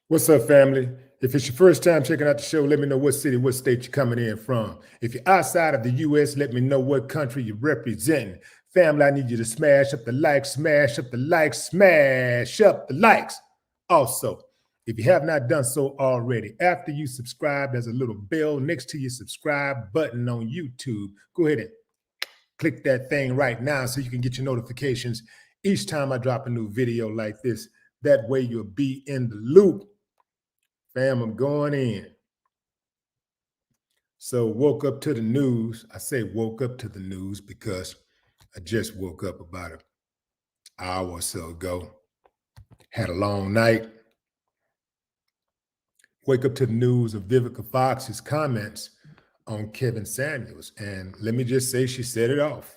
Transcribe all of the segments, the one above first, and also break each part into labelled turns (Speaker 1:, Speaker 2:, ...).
Speaker 1: What's up, family? If it's your first time checking out the show, let me know what city, what state you're coming in from. If you're outside of the U.S., let me know what country you're representing. Family, I need you to smash up the likes, smash up the likes, smash up the likes. Also, if you have not done so already, after you subscribe, there's a little bell next to your subscribe button on YouTube. Go ahead and click that thing right now so you can get your notifications each time I drop a new video like this. That way you'll be in the loop. Fam, I'm going in. So woke up to the news. I say woke up to the news because I just woke up about an hour or so ago. Had a long night. Wake up to the news of Vivica Fox's comments on Kevin Samuels. And let me just say, she set it off.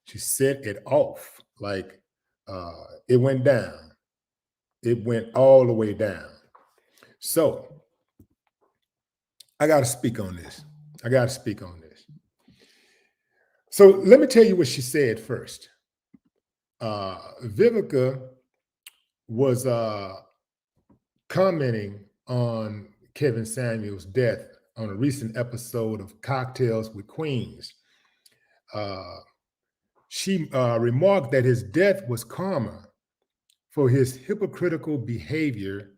Speaker 1: She set it off. Like it went down. It went all the way down. So I got to speak on this. So let me tell you what she said first. Vivica was commenting on Kevin Samuels' death on a recent episode of Cocktails with Queens. She remarked that his death was karma for his hypocritical behavior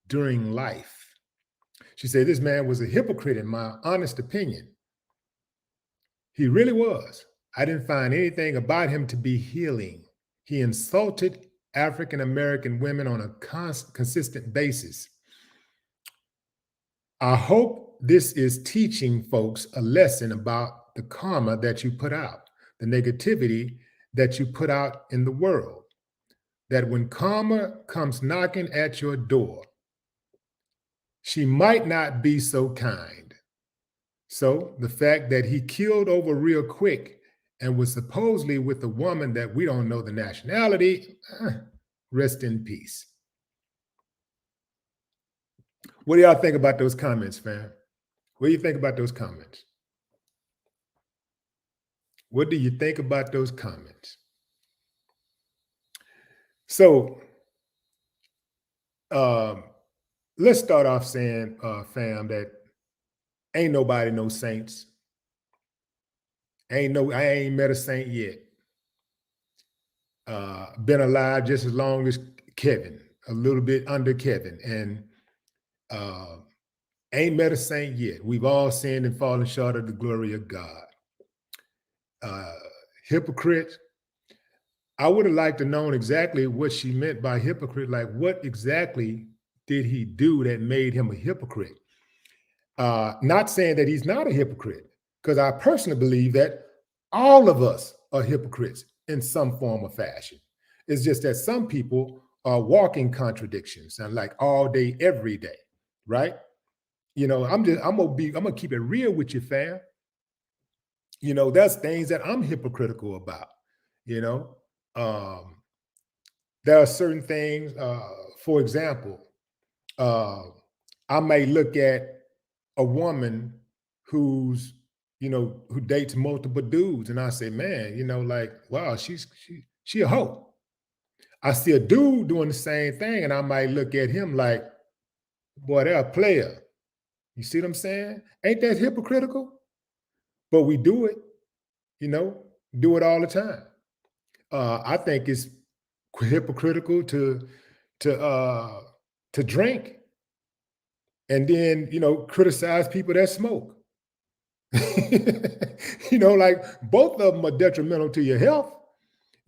Speaker 1: during life. She said this man was a hypocrite in my honest opinion. He really was. I didn't find anything about him to be healing. He insulted African-American women on a consistent basis. I hope this is teaching folks a lesson about the karma that you put out, the negativity that you put out in the world, that when karma comes knocking at your door, she might not be so kind. So the fact that he killed over real quick and was supposedly with a woman that we don't know the nationality, rest in peace. What do y'all think about those comments, fam? What do you think about those comments? What do you think about those comments? So let's start off saying, fam, that ain't nobody no saints. I ain't met a saint yet. Been alive just as long as Kevin, a little bit under Kevin, and ain't met a saint yet. We've all sinned and fallen short of the glory of God. Hypocrite. I would have liked to know exactly what she meant by hypocrite. Like, what exactly did he do that made him a hypocrite? Not saying that he's not a hypocrite, because I personally believe that all of us are hypocrites in some form or fashion. It's just that some people are walking contradictions and like all day, every day, right? You know, I'm gonna keep it real with you, fam. You know, there's things that I'm hypocritical about. You know, there are certain things. For example, I may look at a woman who dates multiple dudes, and I say, man, you know, like, wow, she a hoe. I see a dude doing the same thing, and I might look at him like, boy, they're a player. You see what I'm saying? Ain't that hypocritical? But we do it, you know, do it all the time. I think it's hypocritical to drink and then, you know, criticize people that smoke. You know, like both of them are detrimental to your health,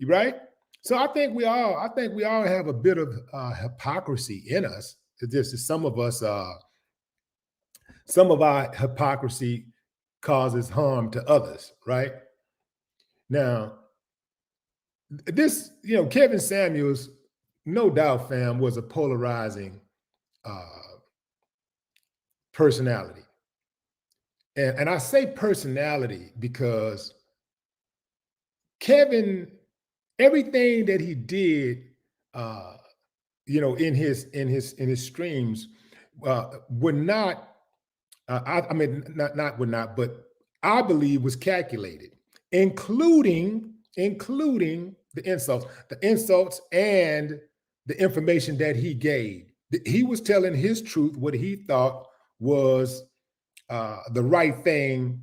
Speaker 1: right? So I think we all have a bit of hypocrisy in us. It's just some of our hypocrisy causes harm to others, right? Now, this, you know, Kevin Samuels, no doubt, fam, was a polarizing personality. And I say personality because Kevin, everything that he did, you know, in his streams, would not. I mean, would not, but I believe was calculated, including the insults and the information that he gave, He was telling his truth, what he thought was the right thing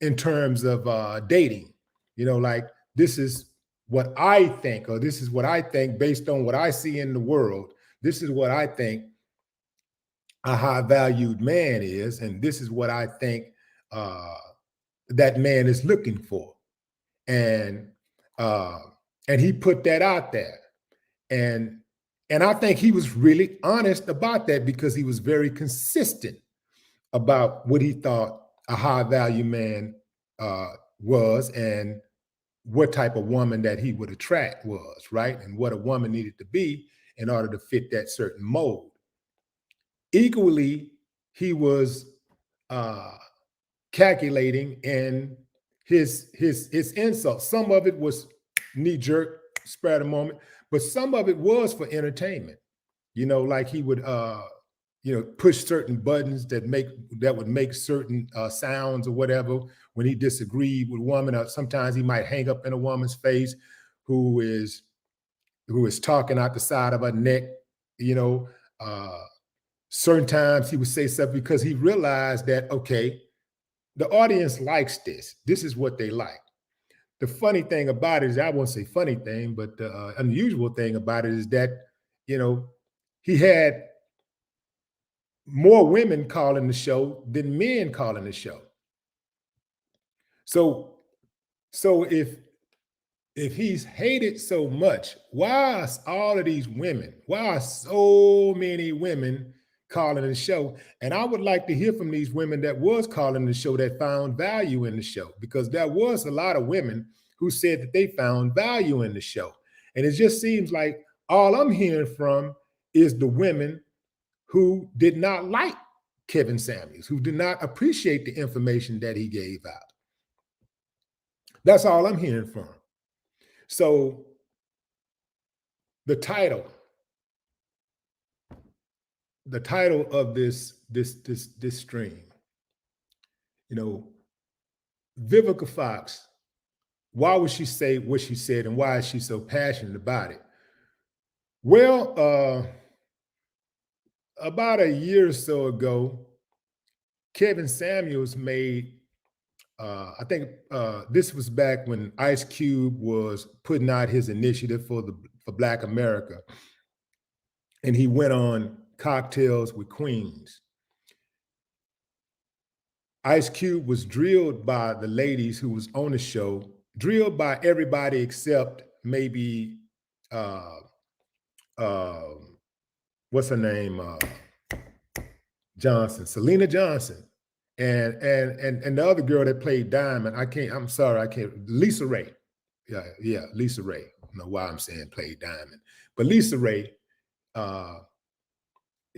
Speaker 1: in terms of dating. Like, this is what I think, or this is what I think based on what I see in the world. This is what I think a high valued man is, and this is what I think uh, that man is looking for. And uh, and he put that out there, and I think he was really honest about that, because he was very consistent about what he thought a high value man was, and what type of woman that he would attract was, right? And what a woman needed to be in order to fit that certain mold. Equally, he was uh, calculating in his insults. Some of it was knee jerk, spur of the moment, but some of it was for entertainment. Like he would push certain buttons that would make certain sounds or whatever when he disagreed with a woman. Or sometimes he might hang up in a woman's face who is talking out the side of her neck. Uh, certain times he would say something because he realized that, okay, the audience likes this. This is what they like. The funny thing about it is, I won't say funny thing, but the unusual thing about it is that, he had more women calling the show than men calling the show. So if he's hated so much, why are all of these women? Why are so many women calling the show? And I would like to hear from these women that was calling the show, that found value in the show, because there was a lot of women who said that they found value in the show. And it just seems like all I'm hearing from is the women who did not like Kevin Samuels, who did not appreciate the information that he gave out. That's all I'm hearing from. So the title of this stream, Vivica Fox, why would she say what she said, and why is she so passionate about it? Well, about a year or so ago, Kevin Samuels made, I think this was back when Ice Cube was putting out his initiative for Black America, and he went on Cocktails with Queens. Ice Cube was drilled by the ladies who was on the show, drilled by everybody except maybe what's her name? Johnson, Selena Johnson, and the other girl that played Diamond. I'm sorry, I can't. Lisa Ray. Yeah, Lisa Ray. I don't know why I'm saying played Diamond, but Lisa Ray.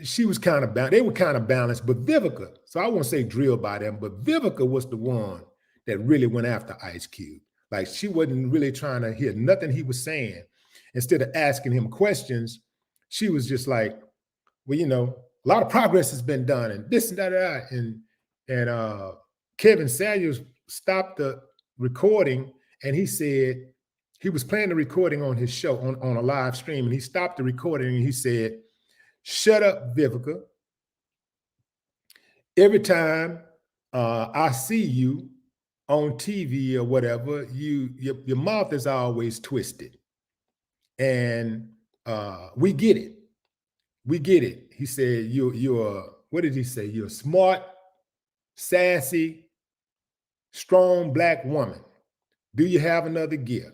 Speaker 1: She was kind of balanced. They were kind of balanced, but Vivica, so I won't say drilled by them, but Vivica was the one that really went after Ice Cube. Like, she wasn't really trying to hear nothing he was saying. Instead of asking him questions, she was just like, well, a lot of progress has been done, and this and that, and Kevin Samuels stopped the recording, and he said he was playing the recording on his show on a live stream, and he stopped the recording and he said, "Shut up, Vivica. Every time I see you on TV or whatever, your mouth is always twisted, and we get it. We get it." He said, "You're what did he say? You're a smart, sassy, strong Black woman. Do you have another gear?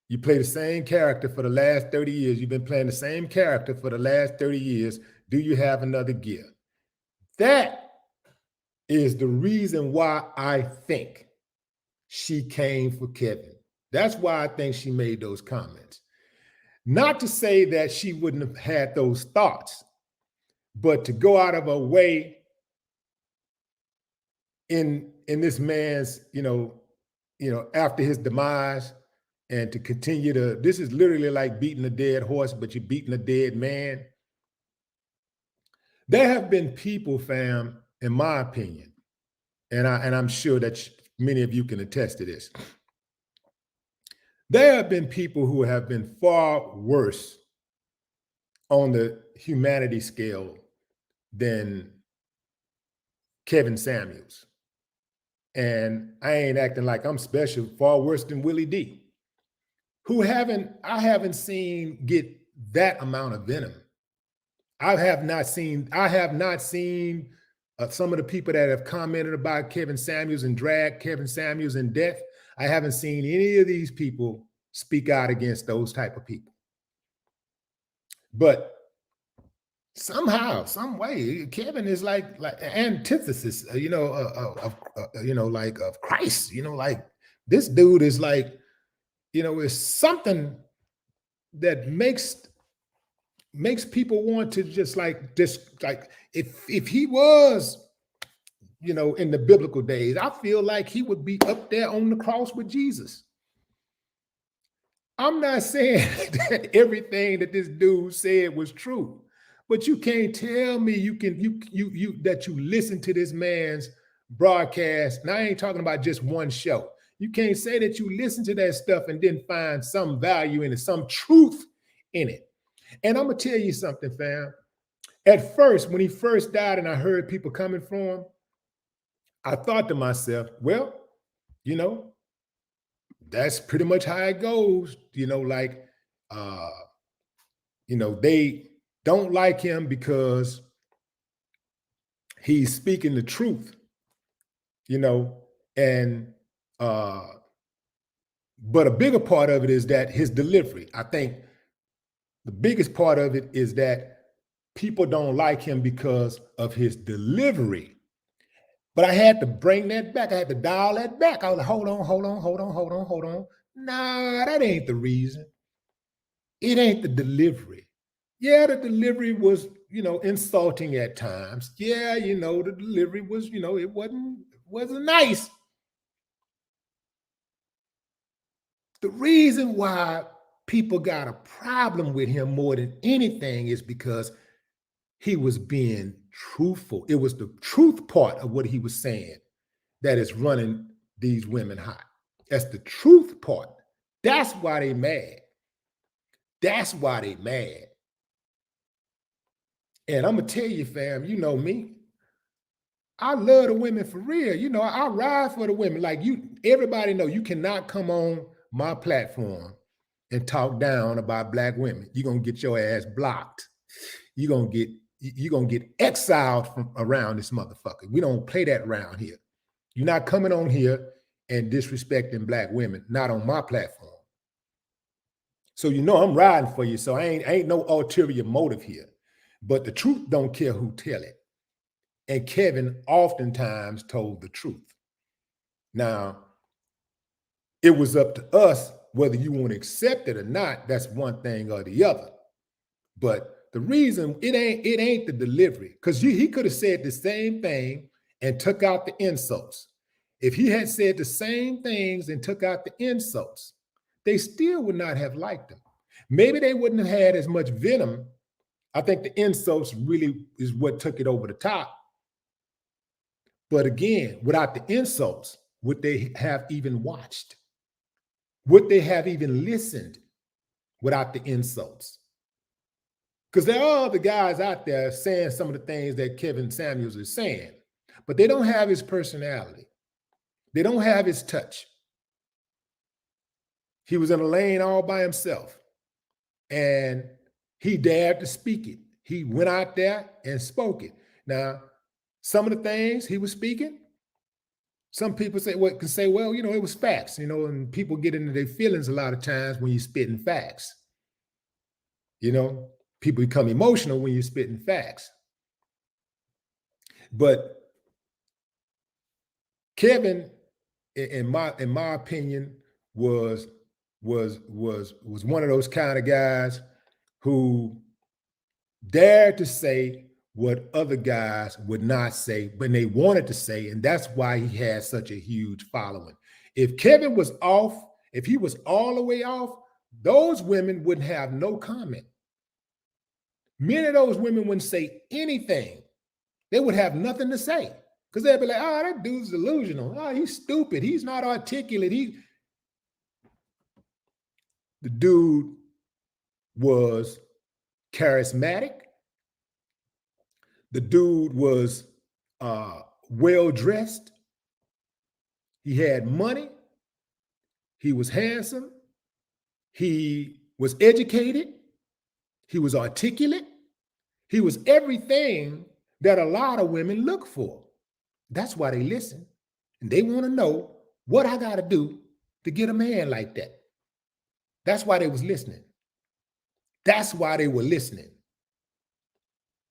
Speaker 1: You play the same character for the last 30 years. You've been playing the same character for the last 30 years. Do you have another gear?" That is the reason why I think she came for Kevin. That's why I think she made those comments. Not to say that she wouldn't have had those thoughts, but to go out of her way in this man's, after his demise, and to continue this is literally like beating a dead horse, but you're beating a dead man. There have been people, fam, in my opinion, and I'm sure that many of you can attest to this. There have been people who have been far worse on the humanity scale than Kevin Samuels. And I ain't acting like I'm special, far worse than Willie D, who I haven't seen get that amount of venom. I have not seen some of the people that have commented about Kevin Samuels and dragged Kevin Samuels in death. I haven't seen any of these people speak out against those type of people. But somehow, some way, Kevin is like antithesis, of Christ. Like this dude is like, is something that makes people want to just like if he was, in the biblical days, I feel like he would be up there on the cross with Jesus. I'm not saying that everything that this dude said was true, but you can't tell me that you listen to this man's broadcast. And I ain't talking about just one show. You can't say that you listen to that stuff and then find some value in it, some truth in it. And I'm gonna tell you something, fam. At first, when he first died and I heard people coming for him, I thought to myself, well, that's pretty much how it goes. They don't like him because he's speaking the truth, and but a bigger part of it is that his delivery. I think the biggest part of it is that people don't like him because of his delivery. But I had to bring that back. I had to dial that back. I was like, hold on. Nah, that ain't the reason. It ain't the delivery. Yeah, the delivery was, insulting at times. Yeah, the delivery was, it wasn't nice. The reason why people got a problem with him more than anything is because he was being truthful. It was the truth part of what he was saying that is running these women hot. That's the truth part. That's why they mad. That's why they mad. And I'm gonna tell you, fam, you know me. I love the women for real. I ride for the women. Like everybody know you cannot come on my platform and talk down about Black women. You're gonna get your ass blocked. You're gonna get exiled from around this motherfucker. We don't play that around here. You're not coming on here and disrespecting Black women, not on my platform. So I'm riding for you. So I ain't no ulterior motive here. But the truth don't care who tell it. And Kevin oftentimes told the truth. Now, it was up to us whether you want to accept it or not. That's one thing or the other. But the reason it ain't the delivery, because he could have said the same thing and took out the insults. If he had said the same things and took out the insults, they still would not have liked him. Maybe they wouldn't have had as much venom. I think the insults really is what took it over the top. But again, without the insults, would they have even watched? Would they have even listened without the insults? Because there are other guys out there saying some of the things that Kevin Samuels is saying, but they don't have his personality. They don't have his touch. He was in a lane all by himself, and he dared to speak it. He went out there and spoke it. Now, some of the things he was speaking, some people say, well, it was facts, and people get into their feelings a lot of times when you're spitting facts. People become emotional when you're spitting facts. But Kevin, in my opinion, was one of those kind of guys who dared to say what other guys would not say when they wanted to say, and that's why he had such a huge following. If Kevin was off, if he was all the way off, those women wouldn't have no comment. Many of those women wouldn't say anything. They would have nothing to say because they'd be like, oh, that dude's delusional. Oh, he's stupid. He's not articulate. The dude was charismatic. The dude was well dressed. He had money. He was handsome. He was educated. He was articulate. He was everything that a lot of women look for. That's why they listen. And they want to know what I got to do to get a man like that. That's why they was listening. That's why they were listening.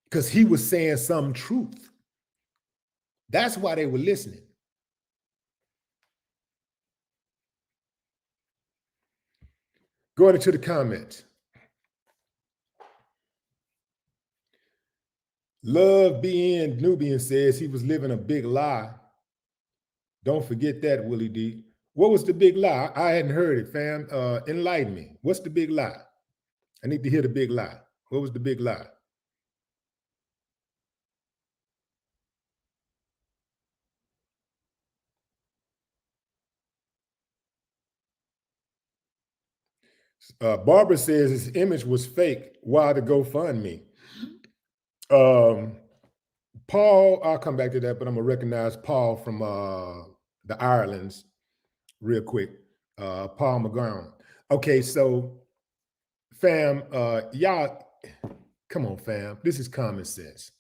Speaker 1: Because he was saying some truth. That's why they were listening. Going into the comments. Love being Nubian says he was living a big lie. Don't forget that, Willie D. What was the big lie? I hadn't heard it, fam. Enlighten me. What's the big lie? I need to hear the big lie. What was the big lie? Barbara says his image was fake. Why the GoFundMe? Paul, I'll come back to that, but I'm gonna recognize Paul from the Irelands real quick. Paul McGowan. Okay, so fam, y'all, come on, fam. This is common sense.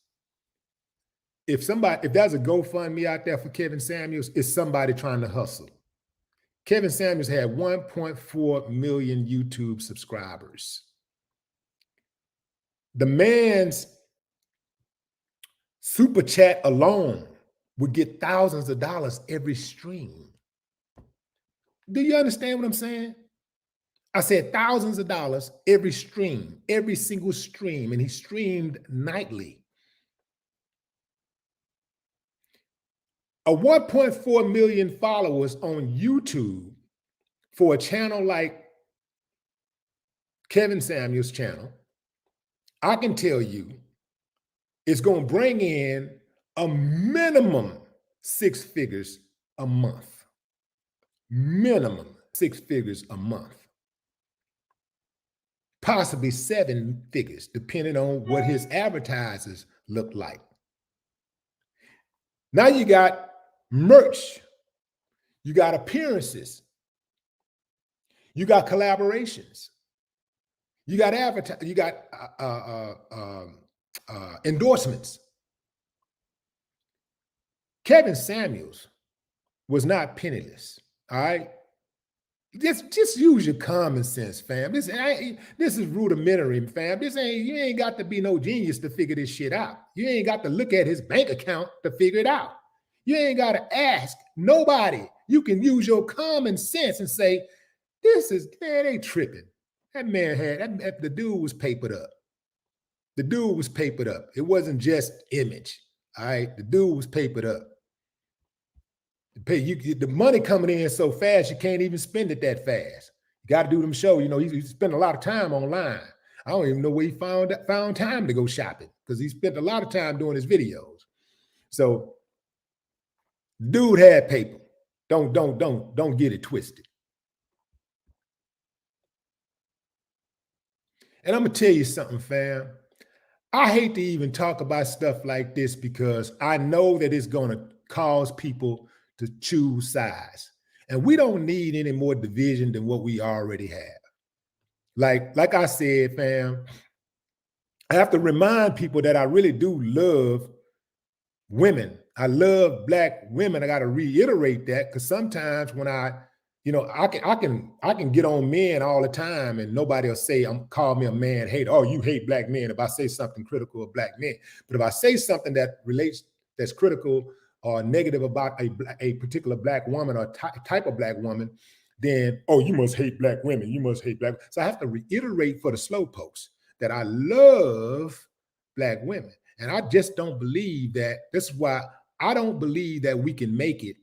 Speaker 1: If there's a GoFundMe out there for Kevin Samuels, it's somebody trying to hustle. Kevin Samuels had 1.4 million YouTube subscribers. The man's super chat alone would get thousands of dollars every stream. Do you understand what I'm saying? I said thousands of dollars every stream, every single stream, and he streamed nightly. A 1.4 million followers on YouTube for a channel like Kevin Samuels' channel, I can tell you it's going to bring in a minimum 6 figures a month. Minimum 6 figures a month. Possibly 7 figures, depending on what his advertisers look like. Now you got merch. You got appearances. You got collaborations. You got endorsements. Kevin Samuels was not penniless. All right. Just use your common sense, fam. This is rudimentary, fam. You ain't got to be no genius to figure this shit out. You ain't got to look at his bank account to figure it out. You ain't got to ask nobody. You can use your common sense and say, they tripping. That man the dude was papered up. The dude was papered up. It wasn't just image. All right. The dude was papered up. The money coming in so fast, you can't even spend it that fast. You got to do them shows. You know, he spent a lot of time online. I don't even know where he found time to go shopping because he spent a lot of time doing his videos. So, dude had paper. Don't get it twisted. And I'm gonna tell you something, fam. I hate to even talk about stuff like this because I know that it's gonna cause people to choose sides. And we don't need any more division than what we already have. Like I said, fam, I have to remind people that I really do love women. I love Black women. I got to reiterate that because sometimes when I can get on men all the time and nobody will say, call me a man hater. Oh, you hate Black men if I say something critical of Black men. But if I say something that's critical or negative about a particular Black woman or type of Black woman, then, oh, you must hate Black women. You must hate Black. So I have to reiterate for the slow pokes that I love Black women. And I just don't believe that. That's why I don't believe that we can make it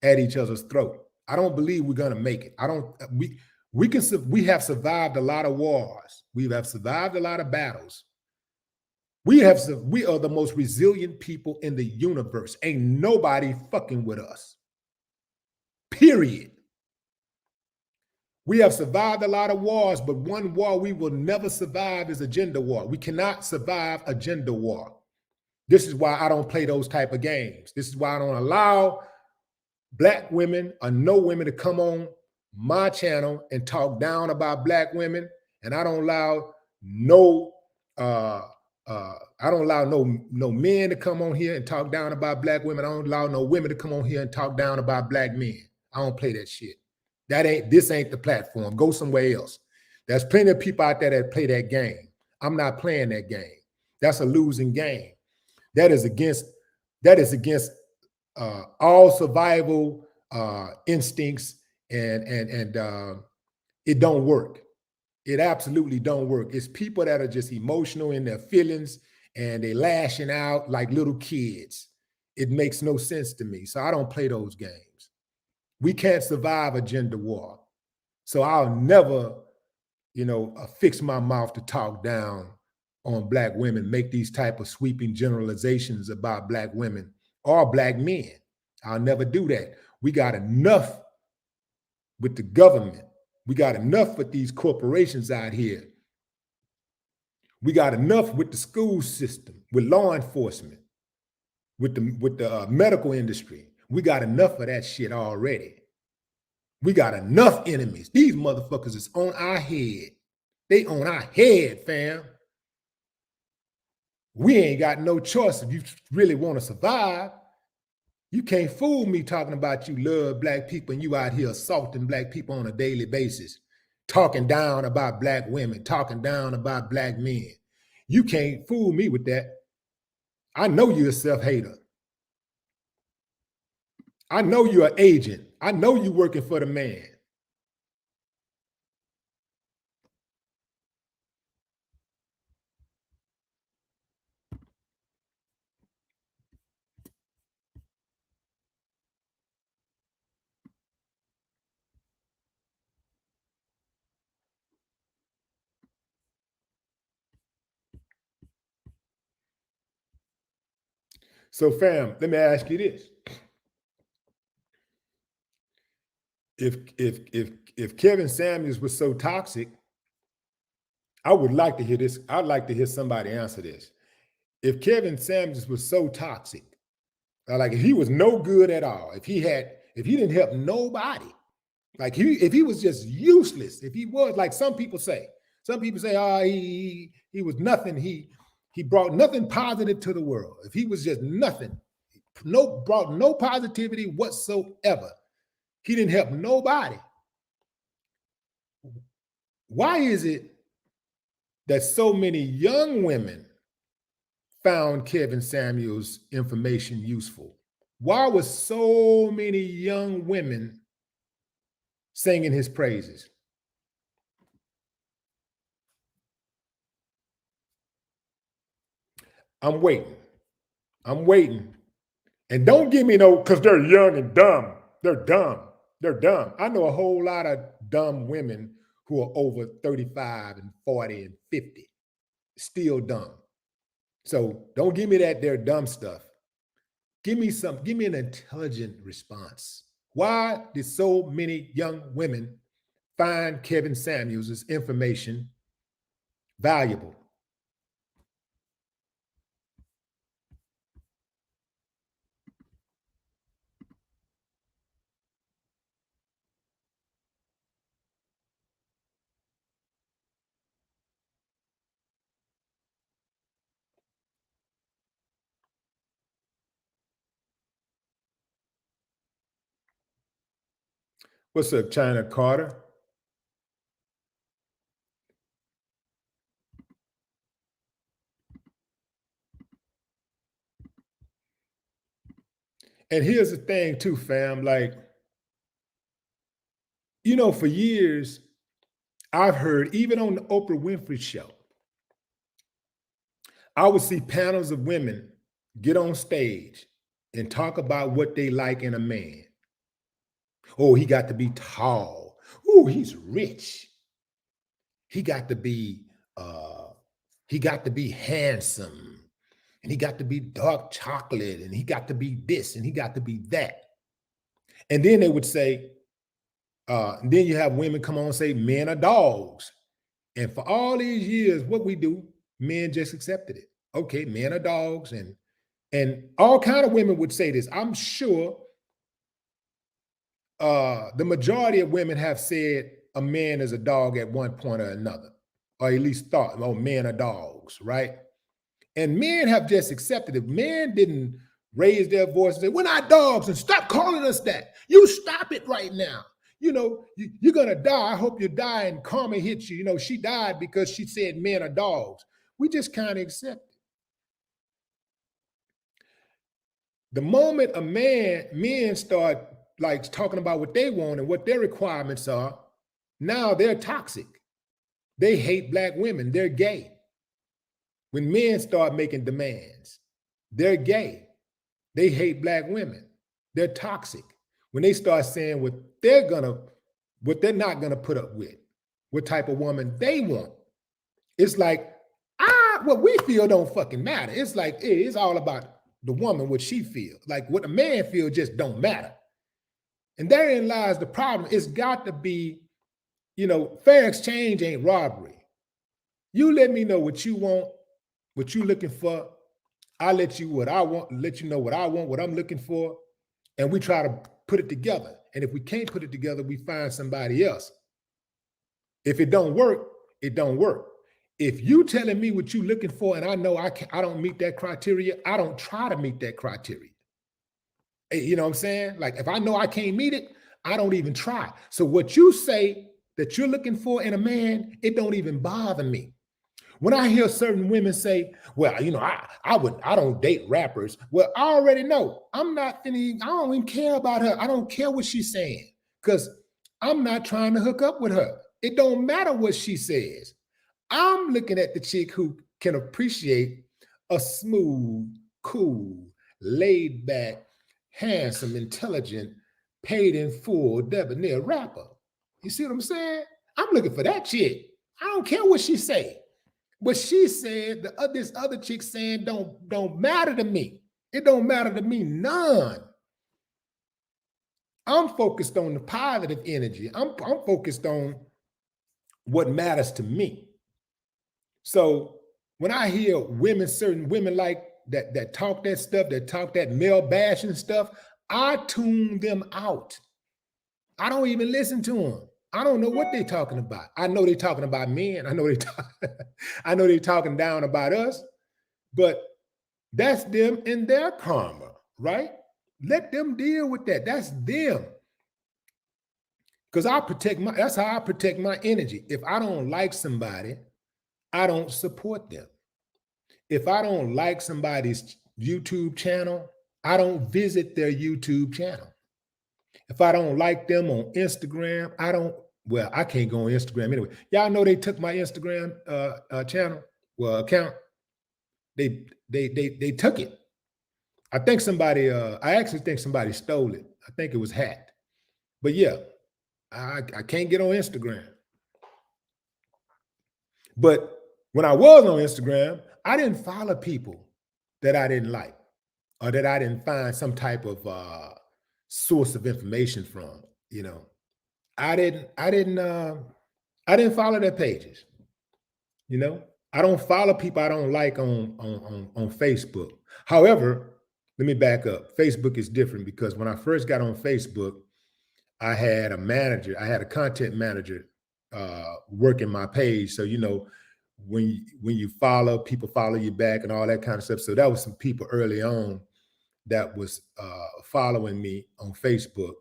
Speaker 1: at each other's throat. I don't believe we're going to make it. We have survived a lot of wars. We have survived a lot of battles. We are the most resilient people in the universe. Ain't nobody fucking with us. Period. We have survived a lot of wars, but one war we will never survive is a gender war. We cannot survive a gender war. This is why I don't play those type of games. This is why I don't allow Black women or no women to come on my channel and talk down about Black women. And I don't allow no no men to come on here and talk down about Black women. I don't allow no women to come on here and talk down about Black men. I don't play that shit. This ain't the platform. Go somewhere else. There's plenty of people out there that play that game. I'm not playing that game. That's a losing game. That is against all survival instincts, and it don't work. It absolutely don't work. It's people that are just emotional in their feelings and they lashing out like little kids. It makes no sense to me. So I don't play those games. We can't survive a gender war. So I'll never, fix my mouth to talk down on Black women, make these type of sweeping generalizations about Black women or Black men. I'll never do that. We got enough with the government. We got enough with these corporations out here. We got enough with the school system, with law enforcement, with the medical industry. We got enough of that shit already. We got enough enemies. These motherfuckers is on our head. They on our head, fam. We ain't got no choice if you really want to survive. You can't fool me talking about you love Black people and you out here assaulting Black people on a daily basis, talking down about Black women, talking down about Black men. You can't fool me with that. I know you're a self-hater. I know you're an agent. I know you're working for the man. So fam, let me ask you this. If Kevin Samuels was so toxic, I would like to hear this. I'd like to hear somebody answer this. If Kevin Samuels was so toxic, like if he was no good at all, if he didn't help nobody, like if he was just useless, if he was like some people say, oh, he was nothing. He brought nothing positive to the world. If he was just nothing, brought no positivity whatsoever. He didn't help nobody. Why is it that so many young women found Kevin Samuels' information useful? Why was so many young women singing his praises? I'm waiting. And don't give me no, because they're young and dumb. They're dumb. I know a whole lot of dumb women who are over 35 and 40 and 50, still dumb. So don't give me that they're dumb stuff. Give me an intelligent response. Why did so many young women find Kevin Samuels' information valuable? What's up, China Carter? And here's the thing too, fam, like, for years, I've heard, even on the Oprah Winfrey Show, I would see panels of women get on stage and talk about what they like in a man. Oh, he got to be tall. Oh, he's rich. He got to be handsome, and he got to be dark chocolate, and he got to be this, and he got to be that. And then they would say, And then you have women come on and say men are dogs. And for all these years, what we do, men just accepted it. Okay, men are dogs, and all kind of women would say this. I'm sure the majority of women have said a man is a dog at one point or another, or at least thought, oh, men are dogs, right? And men have just accepted it. Men didn't raise their voice and say, we're not dogs, and stop calling us that. You stop it right now. You know, you're going to die. I hope you die and karma hits you. You know, she died because she said men are dogs. We just kind of accept it. The moment men start like talking about what they want and what their requirements are, now they're toxic. They hate black women. They're gay. When men start making demands, they're gay. They hate black women. They're toxic. When they start saying what they're not gonna put up with, what type of woman they want, it's like, what we feel don't fucking matter. It's like, it's all about the woman, what she feels. Like what a man feels just don't matter. And therein lies the problem. It's got to be, fair exchange ain't robbery. You let me know what you want, what you looking for. I let you what I want, let you know what I want, what I'm looking for, and we try to put it together. And if we can't put it together, we find somebody else. If it don't work, it don't work. If you telling me what you looking for and I know I don't meet that criteria, I don't try to meet that criteria. You know what I'm saying? Like if I know I can't meet it, I don't even try. So what you say that you're looking for in a man, it don't even bother me. When I hear certain women say, well, I don't date rappers. Well, I already know. I don't even care about her. I don't care what she's saying because I'm not trying to hook up with her. It don't matter what she says. I'm looking at the chick who can appreciate a smooth, cool, laid back, handsome, intelligent, paid in full, debonair rapper. You see what I'm saying? I'm looking for that chick. I don't care what she say. What she said, this other chick saying don't matter to me. It don't matter to me none. I'm focused on the positive energy. I'm focused on what matters to me. So when I hear certain women like that talk that stuff, that talk that male bashing stuff, I tune them out. I don't even listen to them. I don't know what they're talking about. I know they're talking about men. I know they're talking down about us, but that's them and their karma, right? Let them deal with that. That's them. Because that's how I protect my energy. If I don't like somebody, I don't support them. If I don't like somebody's YouTube channel, I don't visit their YouTube channel. If I don't like them on Instagram, I can't go on Instagram anyway. Y'all know they took my Instagram channel, account. They took it. I actually think somebody stole it. I think it was hacked. But yeah, I can't get on Instagram. But when I was on Instagram, I didn't follow people that I didn't like or that I didn't find some type of source of information from. I didn't follow their pages. I don't follow people I don't like on Facebook. However, let me back up. Facebook is different because when I first got on Facebook, I had a content manager working my page. So, when you follow, people follow you back and all that kind of stuff. So that was some people early on that was following me on Facebook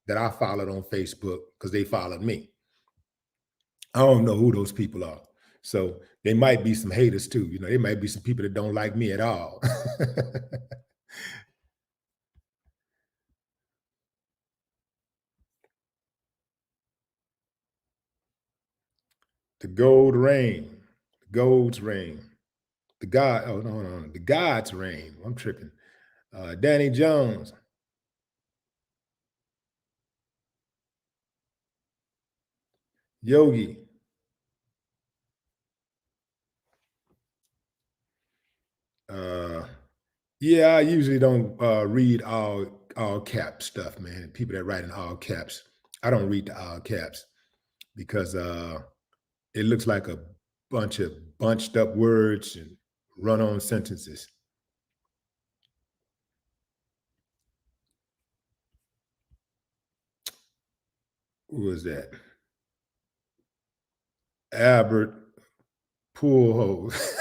Speaker 1: that I followed on Facebook because they followed me. I don't know who those people are. So they might be some haters too. There might be some people that don't like me at all. The gold reign, the gold's reign, the God, oh no, the God's reign. I'm tripping. Danny Jones. Yogi. Yeah, I usually don't read all cap stuff, man. People that write in all caps. I don't read the all caps because it looks like a bunch of bunched up words and run on sentences. Who was that? Albert Pujols.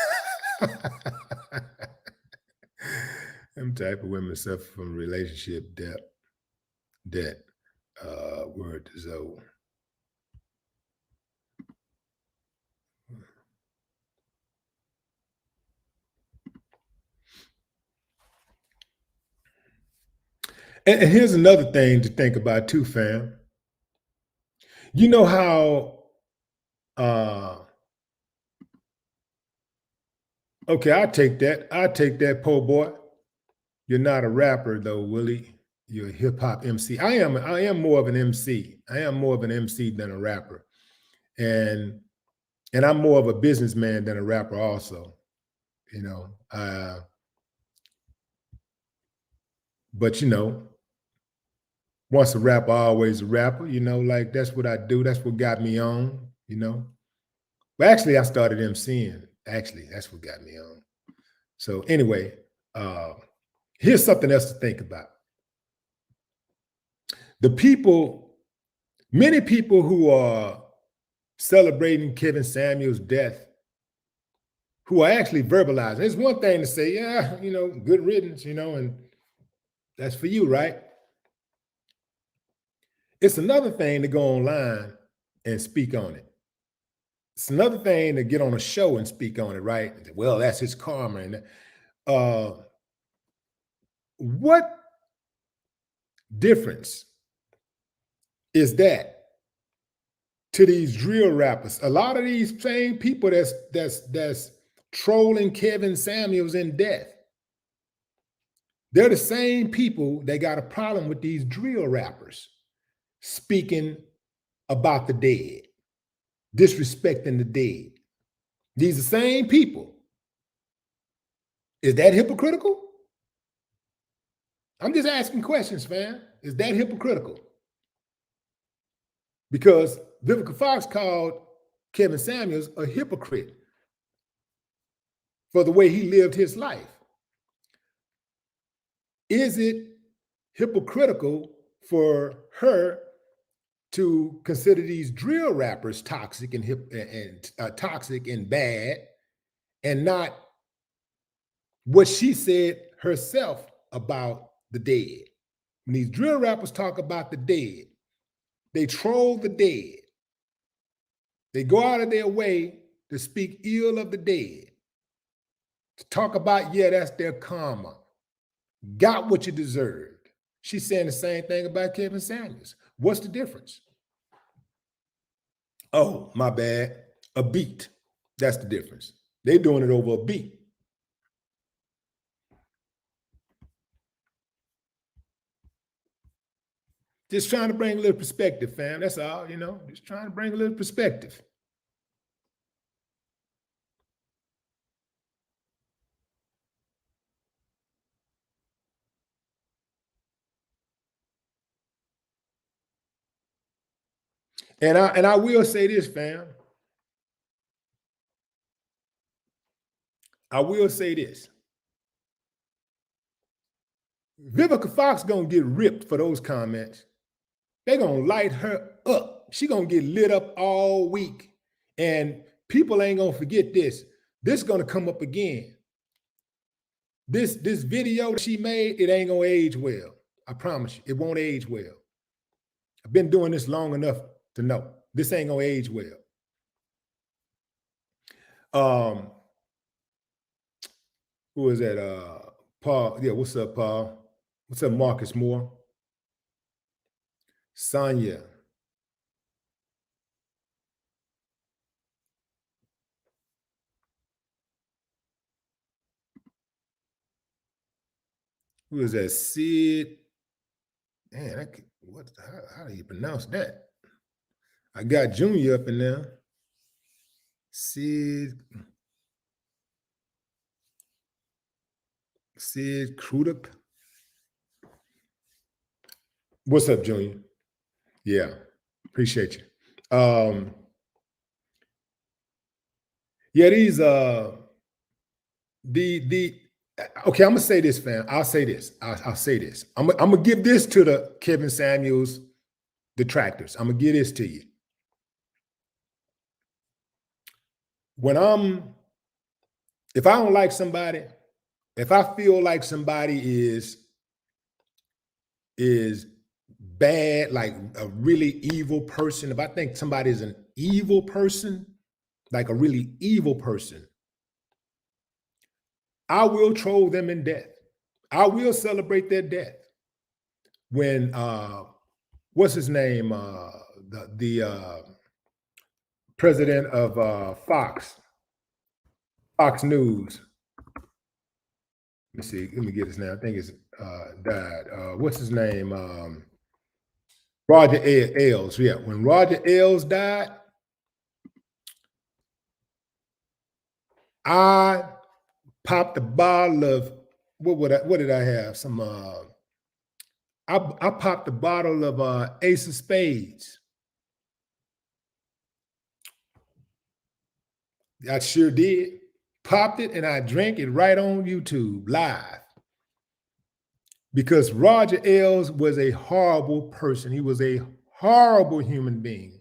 Speaker 1: Them type of women suffer from relationship debt. Word to Zoe. And here's another thing to think about too, fam. You know how okay, I take that, po' boy. You're not a rapper though, Willie. You're a hip hop MC. I am more of an MC. I am more of an MC than a rapper. And I'm more of a businessman than a rapper also. You know, but you know, once a rapper, always a rapper, you know, like that's what I do. That's what got me on, you know. But actually, I started MCing. Actually, that's what got me on. So anyway, here's something else to think about. Many people who are celebrating Kevin Samuel's death, who are actually verbalizing. It's one thing to say, yeah, you know, good riddance, you know, and that's for you, right? It's another thing to go online and speak on it. It's another thing to get on a show and speak on it, right? Well, that's his karma. And what difference is that to these drill rappers? A lot of these same people that's trolling Kevin Samuels in death, they're the same people that got a problem with these drill rappers speaking about the dead, disrespecting the dead. These are the same people. Is that hypocritical? I'm just asking questions, fam. Is that hypocritical? Because Vivica Fox called Kevin Samuels a hypocrite for the way he lived his life. Is it hypocritical for her to consider these drill rappers toxic and toxic and bad, and not what she said herself about the dead? When these drill rappers talk about the dead, they troll the dead. They go out of their way to speak ill of the dead, to talk about, yeah, that's their karma. Got what you deserved. She's saying the same thing about Kevin Samuels. What's the difference? Oh, my bad. A beat. That's the difference. They're doing it over a beat. Just trying to bring a little perspective, fam. That's all, you know, just trying to bring a little perspective. And I will say this, fam. I will say this. Vivica Fox gonna get ripped for those comments. They're gonna light her up. She gonna get lit up all week. And people ain't gonna forget this. This is gonna come up again. This video that she made, it ain't gonna age well. I promise you, it won't age well. I've been doing this long enough to know this ain't gonna age well. Who is that? Paul. Yeah, what's up, Paul? What's up, Marcus Moore? Sonia. Who is that? Sid. Man, how do you pronounce that? I got Junior up in there. Sid Crudup. What's up, Junior? Yeah. Appreciate you. Yeah, these the okay, I'm gonna say this, fam. I'll say this. I'll say this. I'm gonna give this to the Kevin Samuels detractors. I'm gonna give this to you. If I don't like somebody, if I feel like somebody is bad, like a really evil person, if I think somebody is an evil person, like a really evil person, I will troll them in death. I will celebrate their death. When what's his name? The president of Fox News. Let me see. Let me get his name. I think it's died. What's his name? Roger Ailes. Yeah. When Roger Ailes died, I popped a bottle of what did I have? Some I popped a bottle of Ace of Spades. I sure did. Popped it and I drank it right on YouTube live. Because Roger Ailes was a horrible person. He was a horrible human being.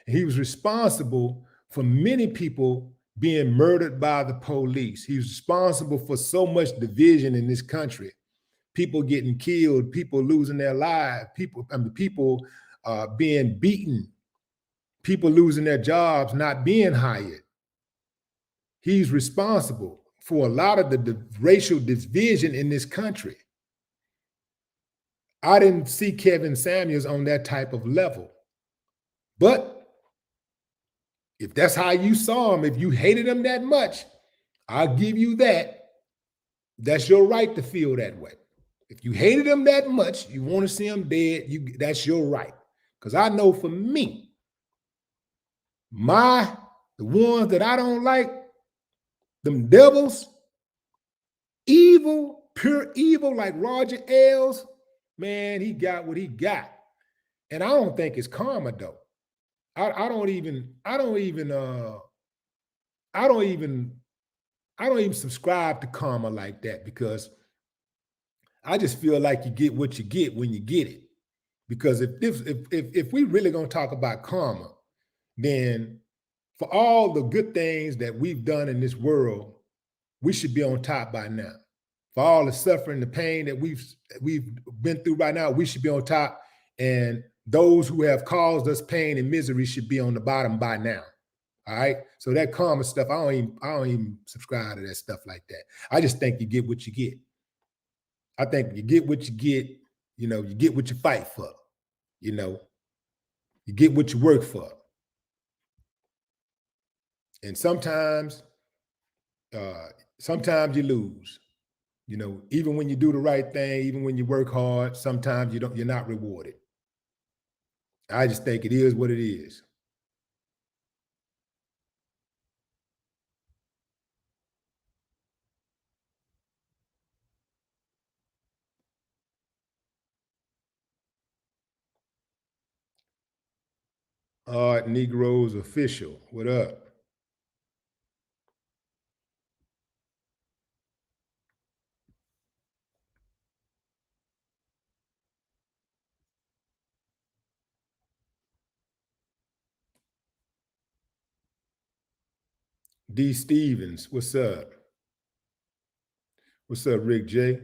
Speaker 1: And he was responsible for many people being murdered by the police. He was responsible for so much division in this country. People getting killed, people losing their lives, people being beaten, people losing their jobs, not being hired. He's responsible for a lot of the racial division in this country. I didn't see Kevin Samuels on that type of level. But if that's how you saw him, if you hated him that much, I'll give you that. That's your right to feel that way. If you hated him that much, you want to see him dead, that's your right. Because I know for me, the ones that I don't like, them devils, evil, pure evil, like Roger Ailes, man, he got what he got. And I don't think it's karma though. I don't even subscribe to karma like that, because I just feel like you get what you get when you get it. Because if we really gonna talk about karma, then for all the good things that we've done in this world, we should be on top by now. For all the suffering, the pain that we've been through right now, we should be on top. And those who have caused us pain and misery should be on the bottom by now. All right. So that karma stuff, I don't even subscribe to that stuff like that. I just think you get what you get. I think you get what you get, you get what you fight for, you get what you work for. And sometimes you lose, even when you do the right thing, even when you work hard, sometimes you're not rewarded. I just think it is what it is. Art Negroes Official, what up? D. Stevens, what's up? What's up, Rick J?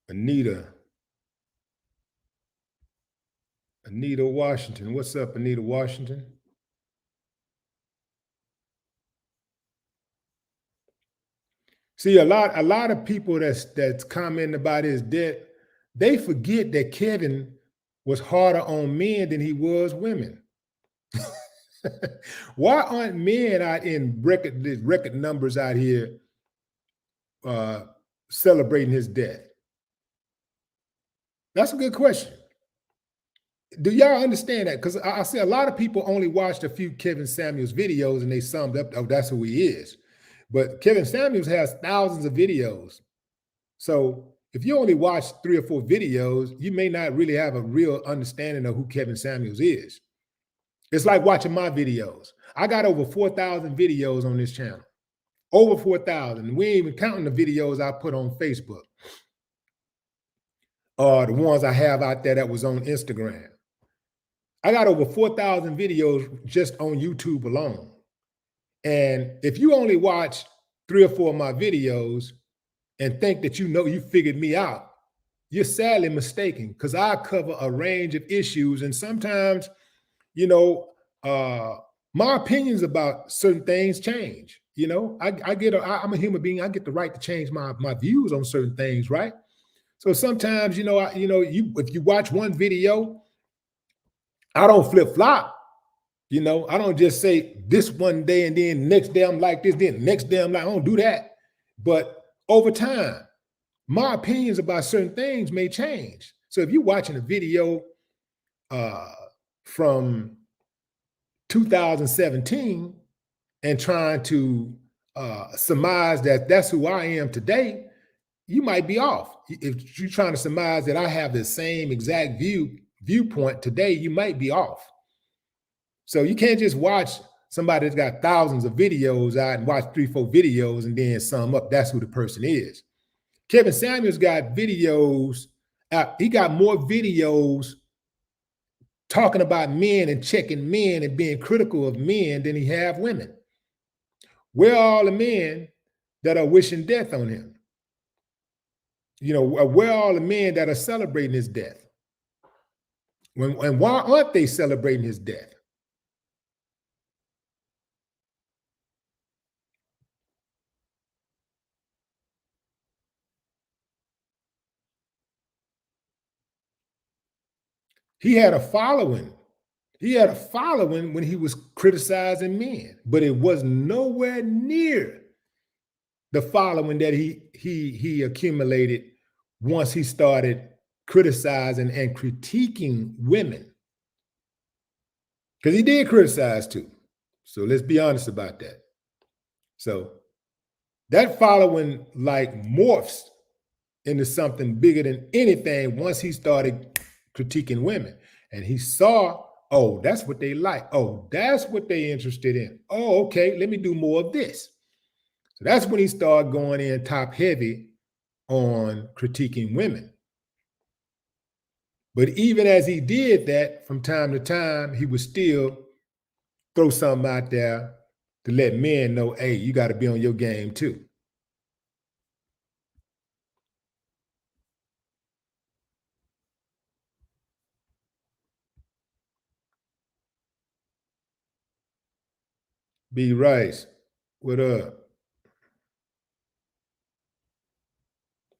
Speaker 1: Anita Washington, what's up, Anita Washington? See, a lot of people that's commenting about his death, they forget that Kevin was harder on men than he was women. Why aren't men out in record numbers out here celebrating his death? That's a good question. Do y'all understand that? Because I see a lot of people only watched a few Kevin Samuels videos and they summed up, oh, that's who he is. But Kevin Samuels has thousands of videos. So if you only watch 3 or 4 videos, you may not really have a real understanding of who Kevin Samuels is. It's like watching my videos. I got over 4,000 videos on this channel. Over 4,000. We ain't even counting the videos I put on Facebook or the ones I have out there that was on Instagram. I got over 4,000 videos just on YouTube alone. And if you only watch 3 or 4 of my videos and think that you figured me out, you're sadly mistaken, because I cover a range of issues. And sometimes, you know, my opinions about certain things change. I'm a human being. I get the right to change my views on certain things, right? So sometimes, if you watch one video, I don't flip flop. I don't just say this one day and then next day I'm like this, then next day I'm like, I don't do that. But over time, my opinions about certain things may change. So if you're watching a video from 2017 and trying to surmise that that's who I am today, you might be off. If you're trying to surmise that I have the same exact viewpoint today, you might be off. So you can't just watch somebody that's got thousands of videos out and watch 3, 4 videos and then sum up that's who the person is. Kevin Samuels got videos. He got more videos talking about men and checking men and being critical of men than he have women. Where are all the men that are wishing death on him? Where are all the men that are celebrating his death? And why aren't they celebrating his death? He had a following. He had a following when he was criticizing men, but it was nowhere near the following that he accumulated once he started criticizing and critiquing women. Because he did criticize too. So let's be honest about that. So that following like morphs into something bigger than anything once he started critiquing women. And he saw, oh, that's what they like. Oh, that's what they're interested in. Oh, okay, let me do more of this. So that's when he started going in top heavy on critiquing women. But even as he did that, from time to time, he would still throw something out there to let men know, hey, you got to be on your game too. B. Rice, what up?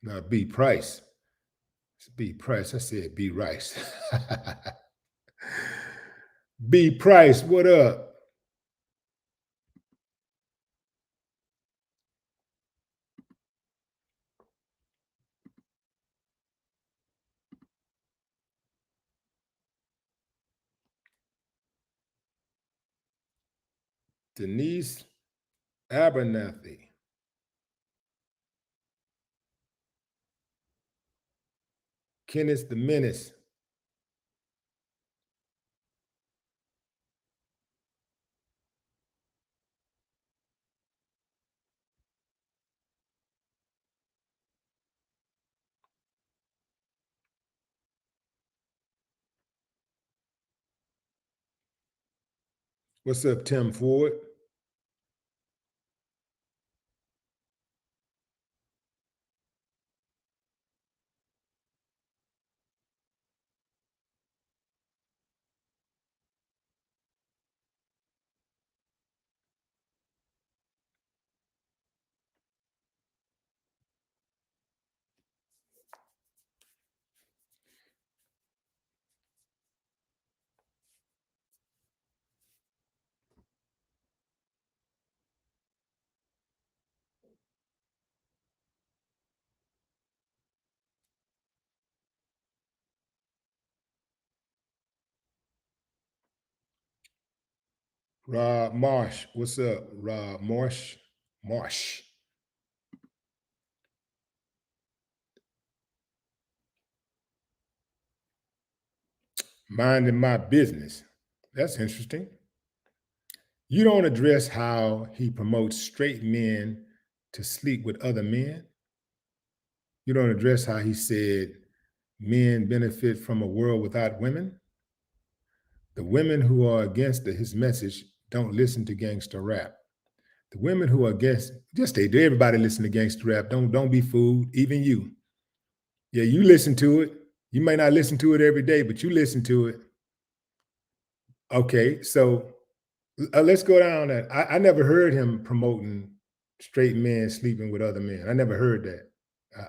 Speaker 1: No, B. Price. It's B. Price. I said B. Rice. B. Price, what up? Denise Abernathy. Kenneth the Menace. What's up, Tim Ford? Rob Marsh. What's up, Rob Marsh? Marsh. Minding my business. That's interesting. You don't address how he promotes straight men to sleep with other men. You don't address how he said men benefit from a world without women. The women who are against his message don't listen to gangster rap. The women who are against, just they do. Everybody listen to gangster rap. Don't be fooled. Even you. Yeah, you listen to it. You may not listen to it every day, but you listen to it. Okay, so let's go down that. I never heard him promoting straight men sleeping with other men. I never heard that.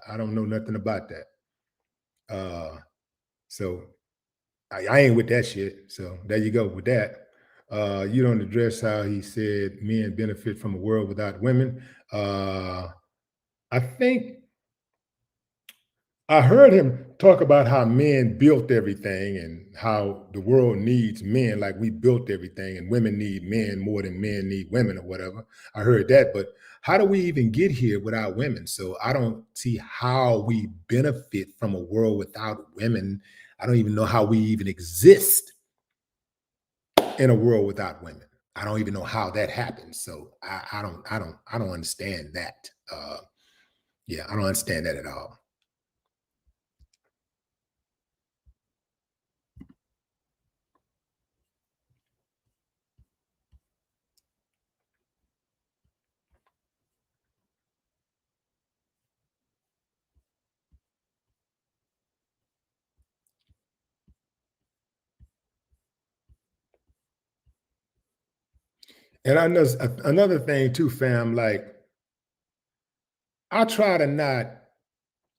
Speaker 1: I don't know nothing about that. So I ain't with that shit. So there you go with that. You don't address how he said men benefit from a world without women. I think I heard him talk about how men built everything and how the world needs men like we built everything and women need men more than men need women or whatever. I heard that, but how do we even get here without women? So I don't see how we benefit from a world without women. I don't even know how we even exist in a world without women. I don't even know how that happens. So I don't understand that. Yeah, I don't understand that at all. And I know another thing too, fam, like I try to not,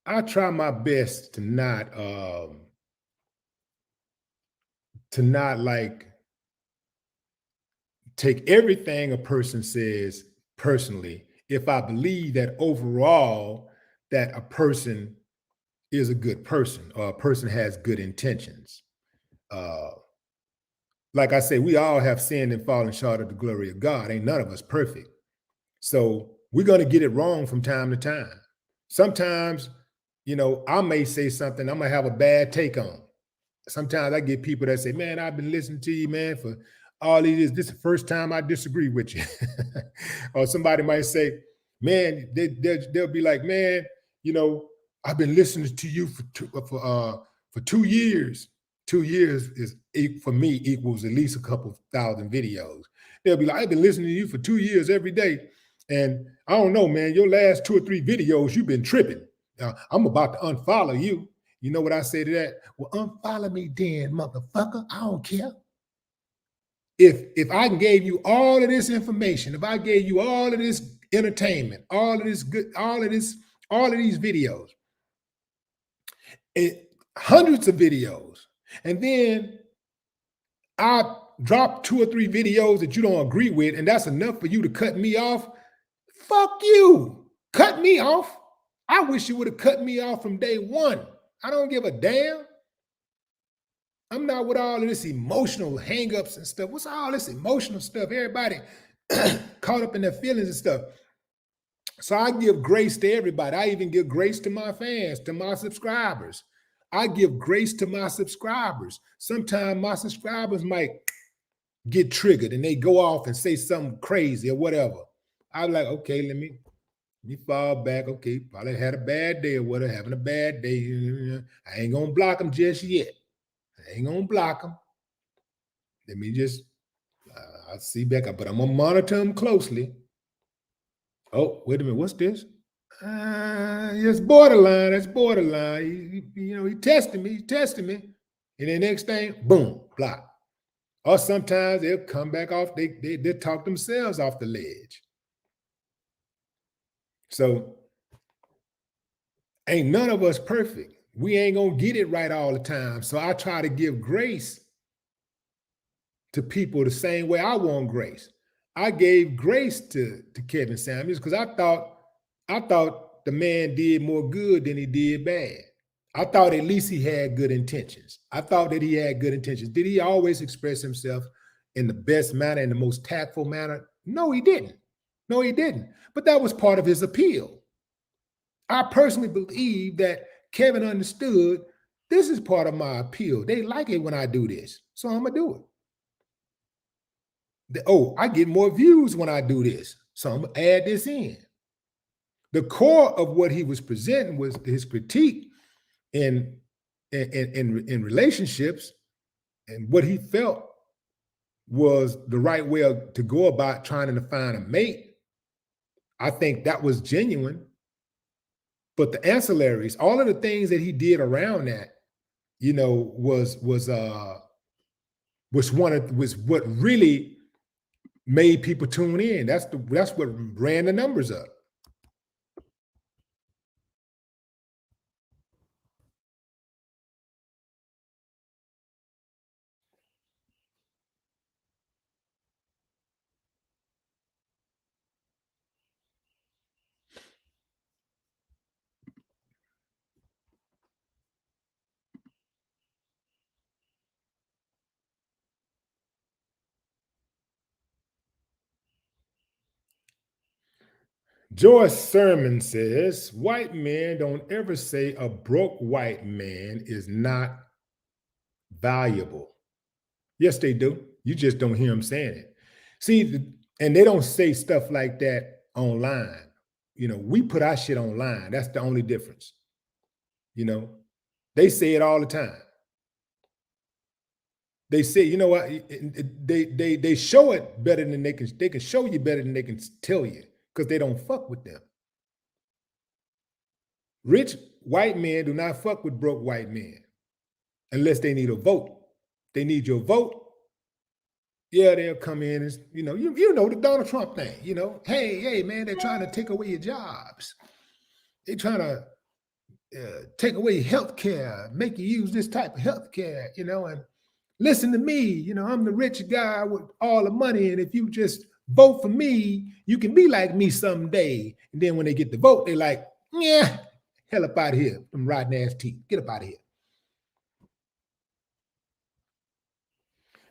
Speaker 1: I try my best to not like take everything a person says personally if I believe that overall that a person is a good person or a person has good intentions. Uh like I say, we all have sinned and fallen short of the glory of God. Ain't none of us perfect. So we're going to get it wrong from time to time. Sometimes, I may say something I'm going to have a bad take on. Sometimes I get people that say, man, I've been listening to you, man, for all these years. This is the first time I disagree with you. Or somebody might say, man, they'll be like, man, you know, I've been listening to you for 2 years. 2 years is for me equals at least a couple thousand videos. They'll be like, I've been listening to you for 2 years every day. And I don't know, man, your last 2 or 3 videos, you've been tripping. I'm about to unfollow you. You know what I say to that? Well, unfollow me then, motherfucker. I don't care. If I gave you all of this information, if I gave you all of this entertainment, all of this good, all of these videos, hundreds of videos, and then I drop 2 or 3 videos that you don't agree with, and that's enough for you to cut me off, fuck you. Cut me off. I wish you would have cut me off from day one. I don't give a damn. I'm not with all of this emotional hangups and stuff. What's all this emotional stuff? Everybody caught up in their feelings and stuff. So I give grace to everybody. I even give grace to my fans, to my subscribers. I give grace to my subscribers. Sometimes my subscribers might get triggered and they go off and say something crazy or whatever. I'm like, okay, let me fall back. Okay, probably had a bad day or whatever, having a bad day. I ain't gonna block them just yet. I ain't gonna block them. Let me just, I'll see back up, but I'm gonna monitor them closely. Oh, wait a minute, what's this? It's borderline. That's borderline. He testing me. He's testing me. And the next thing, boom, block. Or sometimes they'll come back off. They talk themselves off the ledge. So ain't none of us perfect. We ain't gonna get it right all the time. So I try to give grace to people the same way I want grace. I gave grace to Kevin Samuels because I thought the man did more good than he did bad. I thought at least he had good intentions. I thought that he had good intentions. Did he always express himself in the best manner, in the most tactful manner? No, he didn't. No, he didn't. But that was part of his appeal. I personally believe that Kevin understood This is part of my appeal. They like it when I do this, so I'm gonna do it. Oh, I get more views when I do this, so I'm gonna add this in. The core of what he was presenting was his critique in relationships, and what he felt was the right way to go about trying to find a mate. I think that was genuine. But the ancillaries, all of the things that he did around that, you know, was what really made people tune in. That's what ran the numbers up. Joyce Sermon says, white men don't ever say a broke white man is not valuable. Yes, they do. You just don't hear them saying it. See, and they don't say stuff like that online. You know, we put our shit online. That's the only difference. You know, they say it all the time. They say, you know what? They show it better than they can show you better than they can tell you, because they don't fuck with them. Rich white men do not fuck with broke white men unless they need a vote. They need your vote. Yeah, they'll come in and, you know the Donald Trump thing, you know, hey, man, they're trying to take away your jobs. They're trying to take away health care, make you use this type of health care, you know, and listen to me, you know, I'm the rich guy with all the money, and if you just vote for me, you can be like me someday. And then when they get the vote, they're like, yeah, hell up out of here, them rotten ass teeth, get up out of here.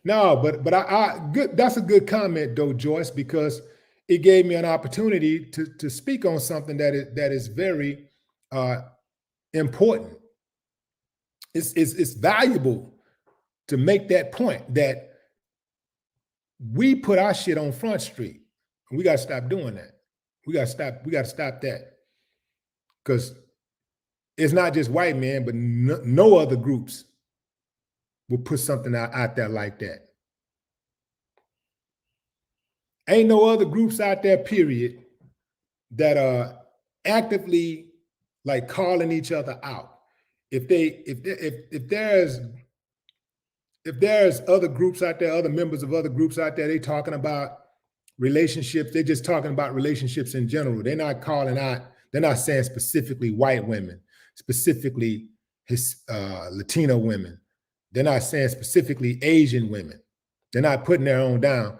Speaker 1: No, but I good. That's a good comment though, Joyce, because it gave me an opportunity to speak on something that is very important. It's valuable to make that point that we put our shit on Front Street. We got to stop doing that. We got to stop that, because it's not just white men, but no other groups will put something out there like that. Ain't no other groups out there, period, that are actively like calling each other out. If there's other groups out there, other members of other groups out there, they talking about relationships. They're just talking about relationships in general. They're not calling out. They're not saying specifically white women, specifically Latino women. They're not saying specifically Asian women. They're not putting their own down.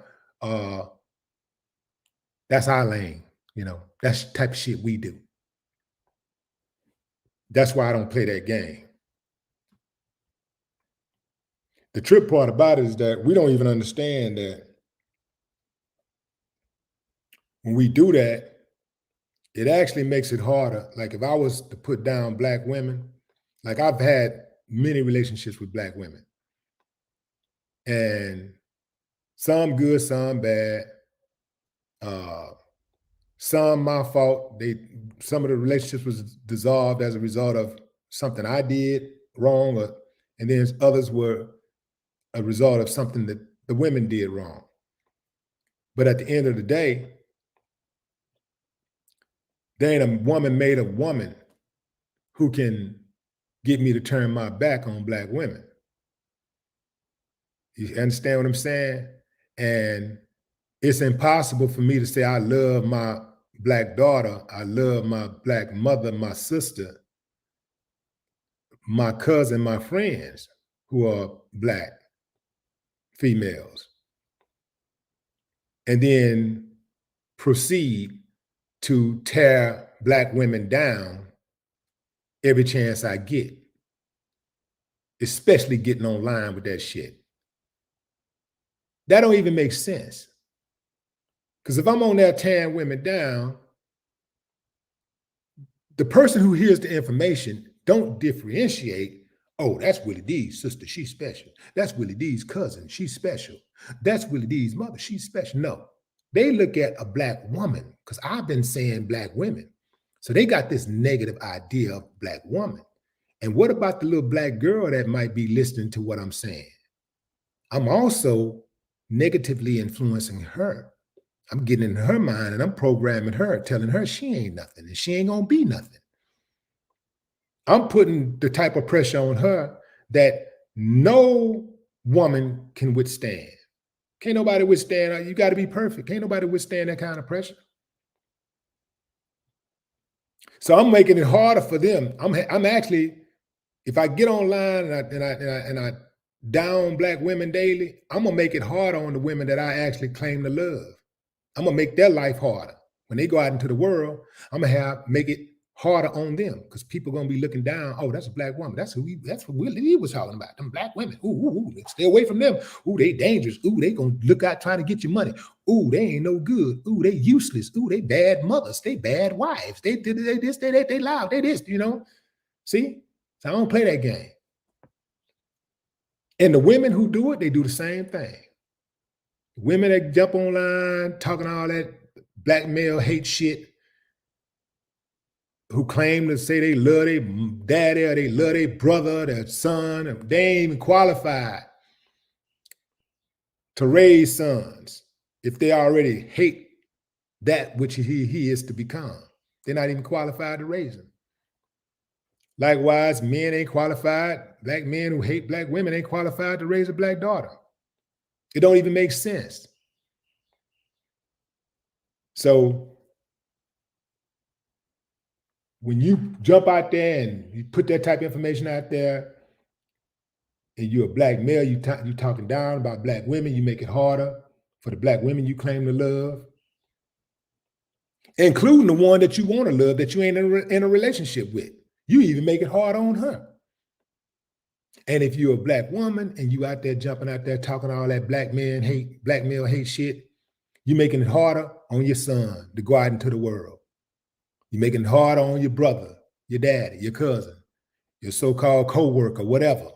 Speaker 1: That's our lane. You know, that's the type of shit we do. That's why I don't play that game. The trip part about it is that we don't even understand that when we do that, it actually makes it harder. Like if I was to put down black women, like I've had many relationships with black women, and some good, some bad, some my fault. Some of the relationships was dissolved as a result of something I did wrong, and then others were a result of something that the women did wrong. But at the end of the day, there ain't a woman made a woman who can get me to turn my back on black women. You understand what I'm saying? And it's impossible for me to say I love my black daughter, I love my black mother, my sister, my cousin, my friends who are black females, and then proceed to tear black women down every chance I get, especially getting online with that shit. That don't even make sense. Because if I'm on there tearing women down, the person who hears the information don't differentiate, Oh, that's Willie D's sister. She's special. That's Willie D's cousin. She's special. That's Willie D's mother. She's special. No, they look at a black woman because I've been saying black women. So they got this negative idea of black woman. And what about the little black girl that might be listening to what I'm saying? I'm also negatively influencing her. I'm getting in her mind and I'm programming her, telling her she ain't nothing and she ain't gonna be nothing. I'm putting the type of pressure on her that no woman can withstand. Can't nobody withstand. You got to be perfect. Can't nobody withstand that kind of pressure. So I'm making it harder for them. I'm actually, if I get online and I down black women daily, I'm gonna make it harder on the women that I actually claim to love. I'm gonna make their life harder. When they go out into the world, I'm gonna make it harder on them because people gonna be looking down. Oh, that's a black woman. That's what Willie was talking about. Them black women. Ooh, stay away from them. Ooh, they dangerous. Ooh, they gonna look out trying to get your money. Ooh, they ain't no good. Ooh, they useless. Ooh, they bad mothers. They bad wives. They this, they loud. They this, you know. See? So I don't play that game. And the women who do it, they do the same thing. Women that jump online talking all that black male hate shit, who claim to say they love their daddy or they love their brother, their son, and they ain't even qualified to raise sons if they already hate that which he is to become. They're not even qualified to raise them. Likewise, men ain't qualified. Black men who hate black women ain't qualified to raise a black daughter. It don't even make sense. So when you jump out there and you put that type of information out there, and you're a black male, you talking down about black women, you make it harder for the black women you claim to love, including the one that you want to love that you ain't in a relationship with. You even make it hard on her. And if you're a black woman and you out there jumping out there talking all that black male hate shit, you're making it harder on your son to go out into the world. You're making it harder on your brother, your daddy, your cousin, your so-called co-worker, whatever.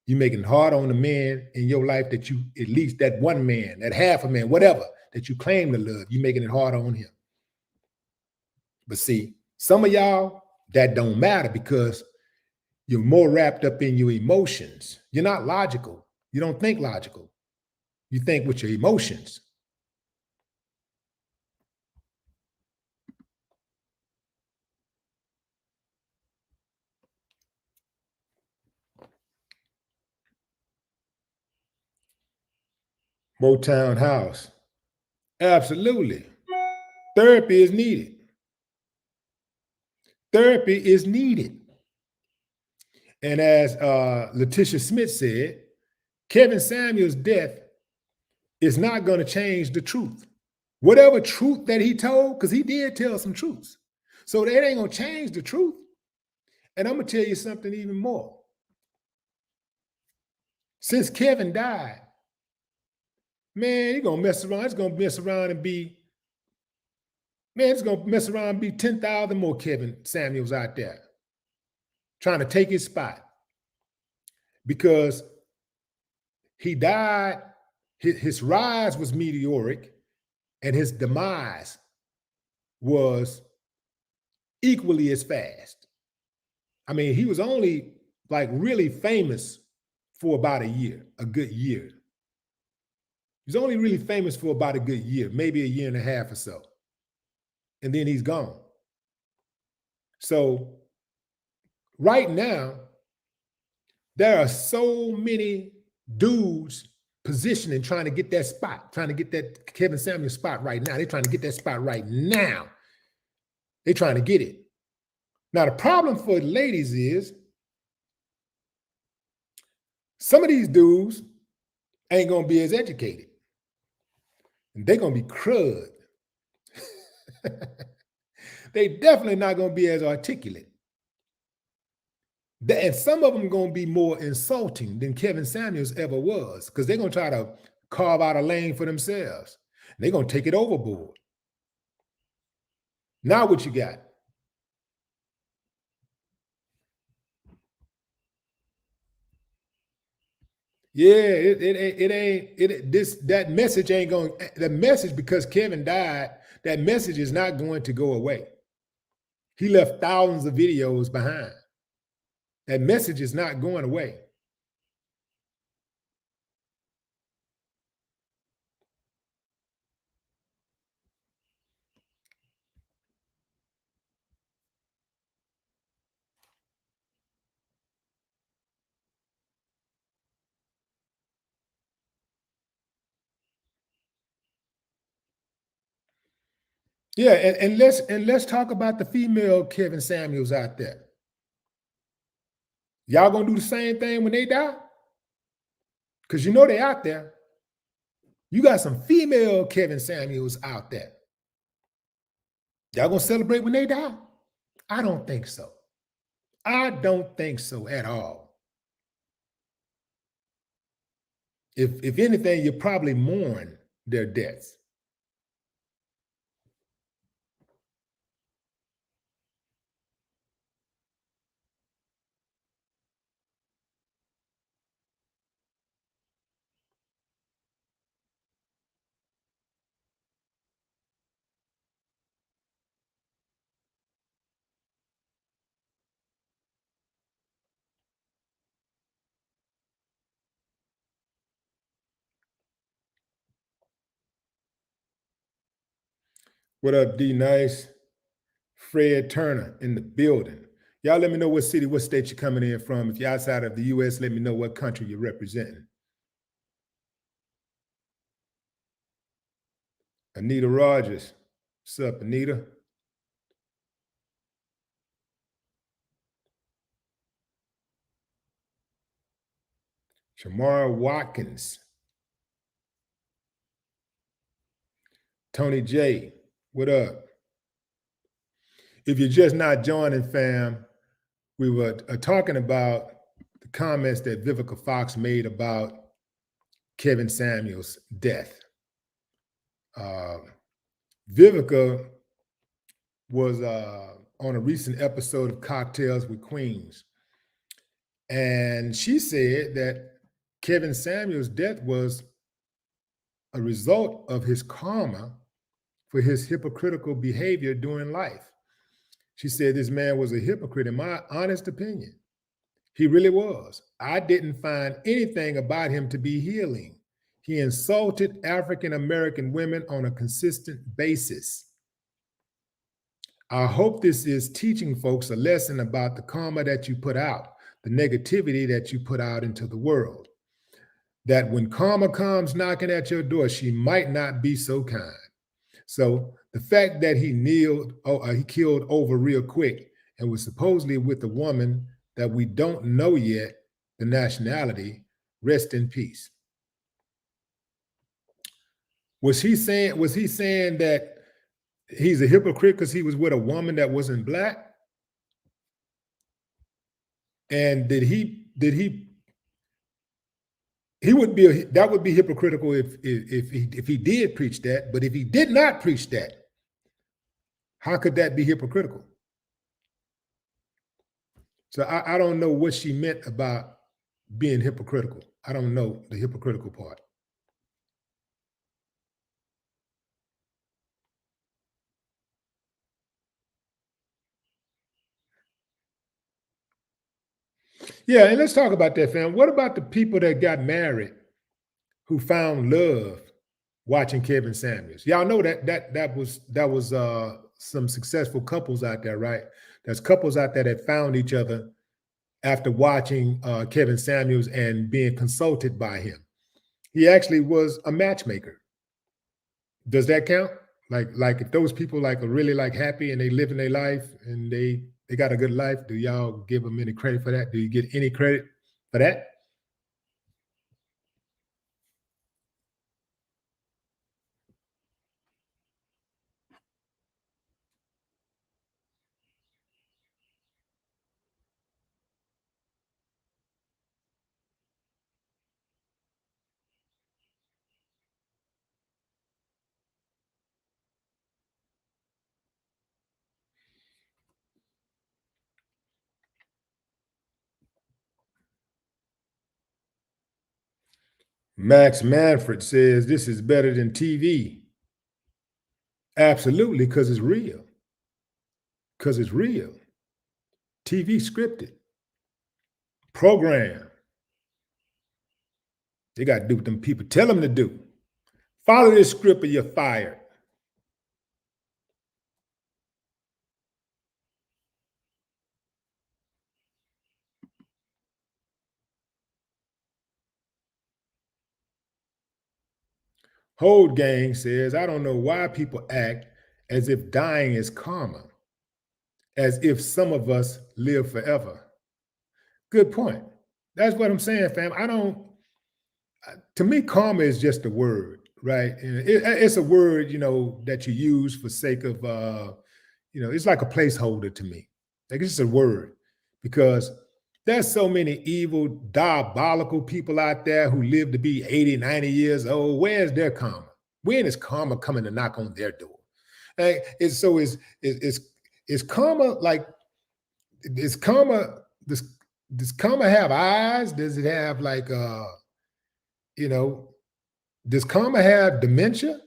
Speaker 1: You're making it hard on the man in your life that you, at least that one man, that half a man, whatever, that you claim to love, you're making it hard on him. But see, some of y'all, that don't matter because you're more wrapped up in your emotions. You're not logical. You don't think logical. You think with your emotions. Motown House. Absolutely. Therapy is needed. Therapy is needed. And as Letitia Smith said, Kevin Samuels' death is not going to change the truth. Whatever truth that he told, because he did tell some truths. So that ain't going to change the truth. And I'm going to tell you something even more. Since Kevin died, man, he's going to mess around. It's going to mess around and be, man, it's going to mess around and be 10,000 more Kevin Samuels out there trying to take his spot. Because he died, his rise was meteoric and his demise was equally as fast. I mean, he was only like really famous for about a good year. He's only really famous for about a good year, maybe a year and a half or so. And then he's gone. So right now, there are so many dudes positioning, trying to get that spot, trying to get that Kevin Samuels spot right now. They're trying to get that spot right now. They're trying to get it. Now, the problem for the ladies is some of these dudes ain't going to be as educated. And they're going to be crud. They definitely not going to be as articulate. And some of them are going to be more insulting than Kevin Samuels ever was because they're going to try to carve out a lane for themselves. And they're going to take it overboard. Now what you got? Yeah, it ain't this that message ain't going. The message, because Kevin died, that message is not going to go away. He left thousands of videos behind. That message is not going away. Yeah, and let's talk about the female Kevin Samuels out there. Y'all gonna do the same thing when they die? Because you know they out there. You got some female Kevin Samuels out there. Y'all gonna celebrate when they die? I don't think so. I don't think so at all. If anything, you probably mourn their deaths. What up, D Nice? Fred Turner in the building. Y'all let me know what city, what state you're coming in from. If you're outside of the US, let me know what country you're representing. Anita Rogers. What's up, Anita? Shamara Watkins. Tony J. What up? If you're just not joining, fam, we were talking about the comments that Vivica Fox made about Kevin Samuels' death. Vivica was on a recent episode of Cocktails with Queens, and she said that Kevin Samuels' death was a result of his karma for his hypocritical behavior during life. She said this man was a hypocrite, in my honest opinion. He really was. I didn't find anything about him to be healing. He insulted African American women on a consistent basis. I hope this is teaching folks a lesson about the karma that you put out, the negativity that you put out into the world. That when karma comes knocking at your door, she might not be so kind. So the fact that he killed over real quick and was supposedly with a woman that we don't know yet the nationality, rest in peace. Was he saying that he's a hypocrite because he was with a woman that wasn't black? And did he would be that would be hypocritical if he did preach that, but if he did not preach that, how could that be hypocritical? So I don't know what she meant about being hypocritical. I don't know the hypocritical part. Yeah, and let's talk about that, fam. What about the people that got married who found love watching Kevin Samuels? Y'all know that was some successful couples out there, right? There's couples out there that found each other after watching Kevin Samuels and being consulted by him. He actually was a matchmaker. Does that count? Like if those people like are really like happy and they live in their life and they got a good life, do y'all give them any credit for that? Do you get any credit for that? Max Manfred says this is better than TV. Absolutely, because it's real. Because it's real. TV scripted, program. They got to do what them people tell them to do. Follow this script or you're fired. Hold Gang says, I don't know why people act as if dying is karma, as if some of us live forever. Good point. That's what I'm saying, fam. To me, karma is just a word, right? It's a word, that you use for sake of, it's like a placeholder to me. Like it's just a word because there's so many evil, diabolical people out there who live to be 80, 90 years old. Where's their karma? When is karma coming to knock on their door? Like, is karma like, is karma, does karma have eyes? Does it have like, you know, does karma have dementia?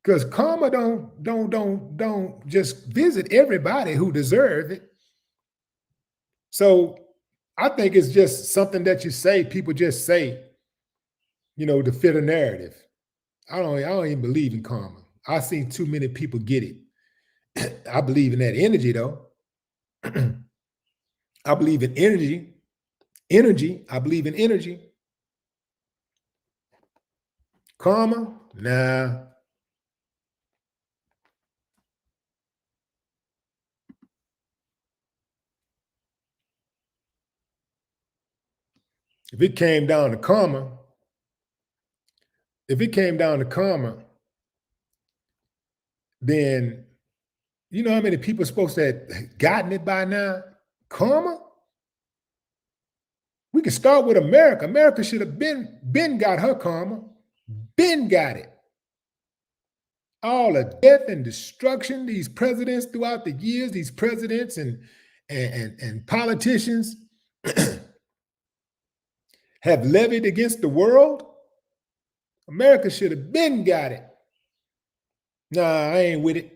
Speaker 1: Because karma don't just visit everybody who deserve it. So I think it's just something that you say, people just say, to fit a narrative. I don't even believe in karma. I've seen too many people get it. I believe in that energy though. I believe in energy. Energy. I believe in energy. Karma? Nah. If it came down to karma, then you know how many people are supposed to have gotten it by now? Karma? We can start with America. America should have been got her karma. Been got it. All the death and destruction, these presidents throughout the years, these presidents and politicians have levied against the world. America should have been got it. Nah, I ain't with it.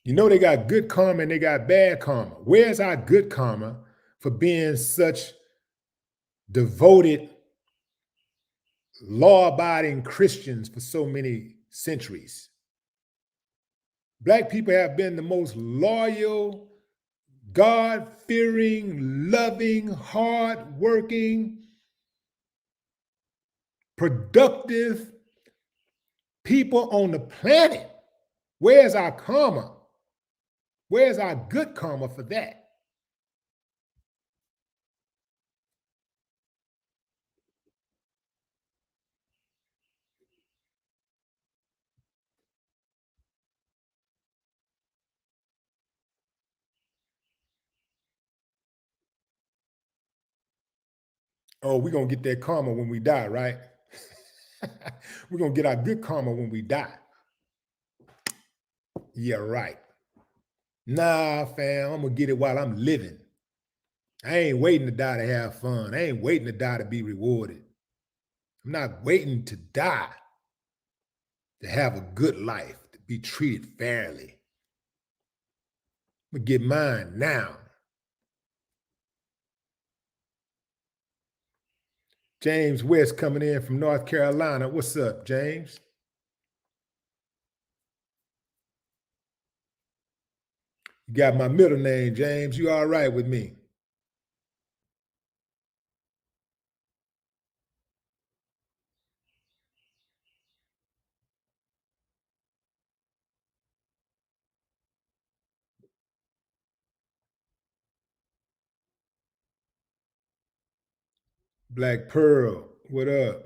Speaker 1: They got good karma and they got bad karma. Where's our good karma for being such devoted, law abiding Christians for so many centuries? Black people have been the most loyal, God fearing, loving, hard working, productive people on the planet. Where's our karma? Where's our good karma for that? Oh, we're going to get that karma when we die, right? We're going to get our good karma when we die. Yeah, right. Nah, fam, I'm going to get it while I'm living. I ain't waiting to die to have fun. I ain't waiting to die to be rewarded. I'm not waiting to die to have a good life, to be treated fairly. I'm going to get mine now. James West coming in from North Carolina. What's up, James? You got my middle name, James. You all right with me? Black Pearl, what up?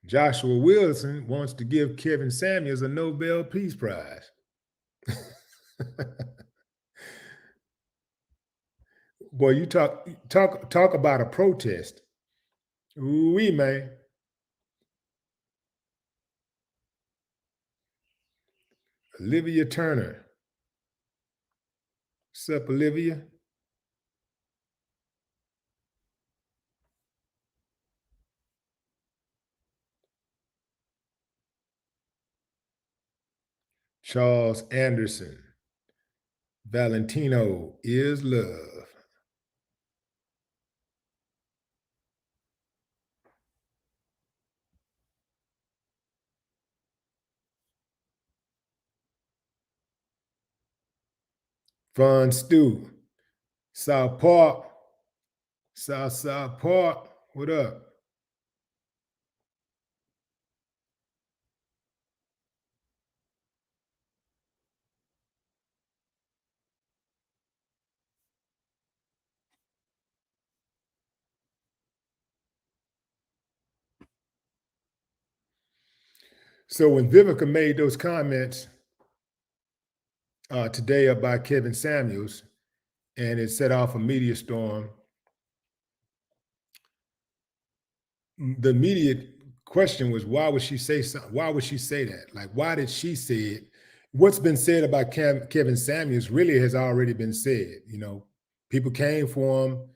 Speaker 1: Joshua Wilson wants to give Kevin Samuels a Nobel Peace Prize. Boy, you talk about a protest. Ooh, man. Olivia Turner. What's up, Olivia? Charles Anderson. Valentino is love. Von Stew. South Park. South Park. What up? So when Vivica made those comments today about Kevin Samuels, and it set off a media storm, the immediate question was, why would she say something? Why would she say that? Like, why did she say it? What's been said about Kevin Samuels really has already been said. You know, people came for him,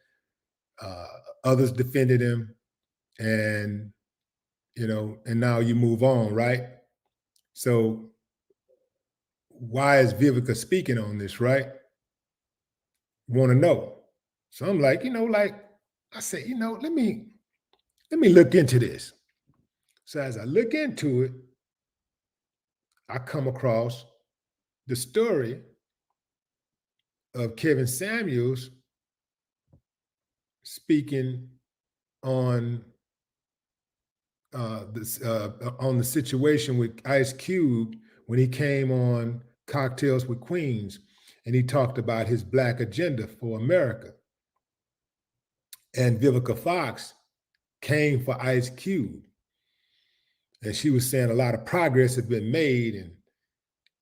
Speaker 1: uh, others defended him, and and now you move on, right? So why is Vivica speaking on this, right? Want to know. So I'm like, like I said, let me look into this. So as I look into it, I come across the story of Kevin Samuels speaking on on the situation with Ice Cube when he came on Cocktails with Queens, and he talked about his Black agenda for America. And Vivica Fox came for Ice Cube, and she was saying a lot of progress had been made,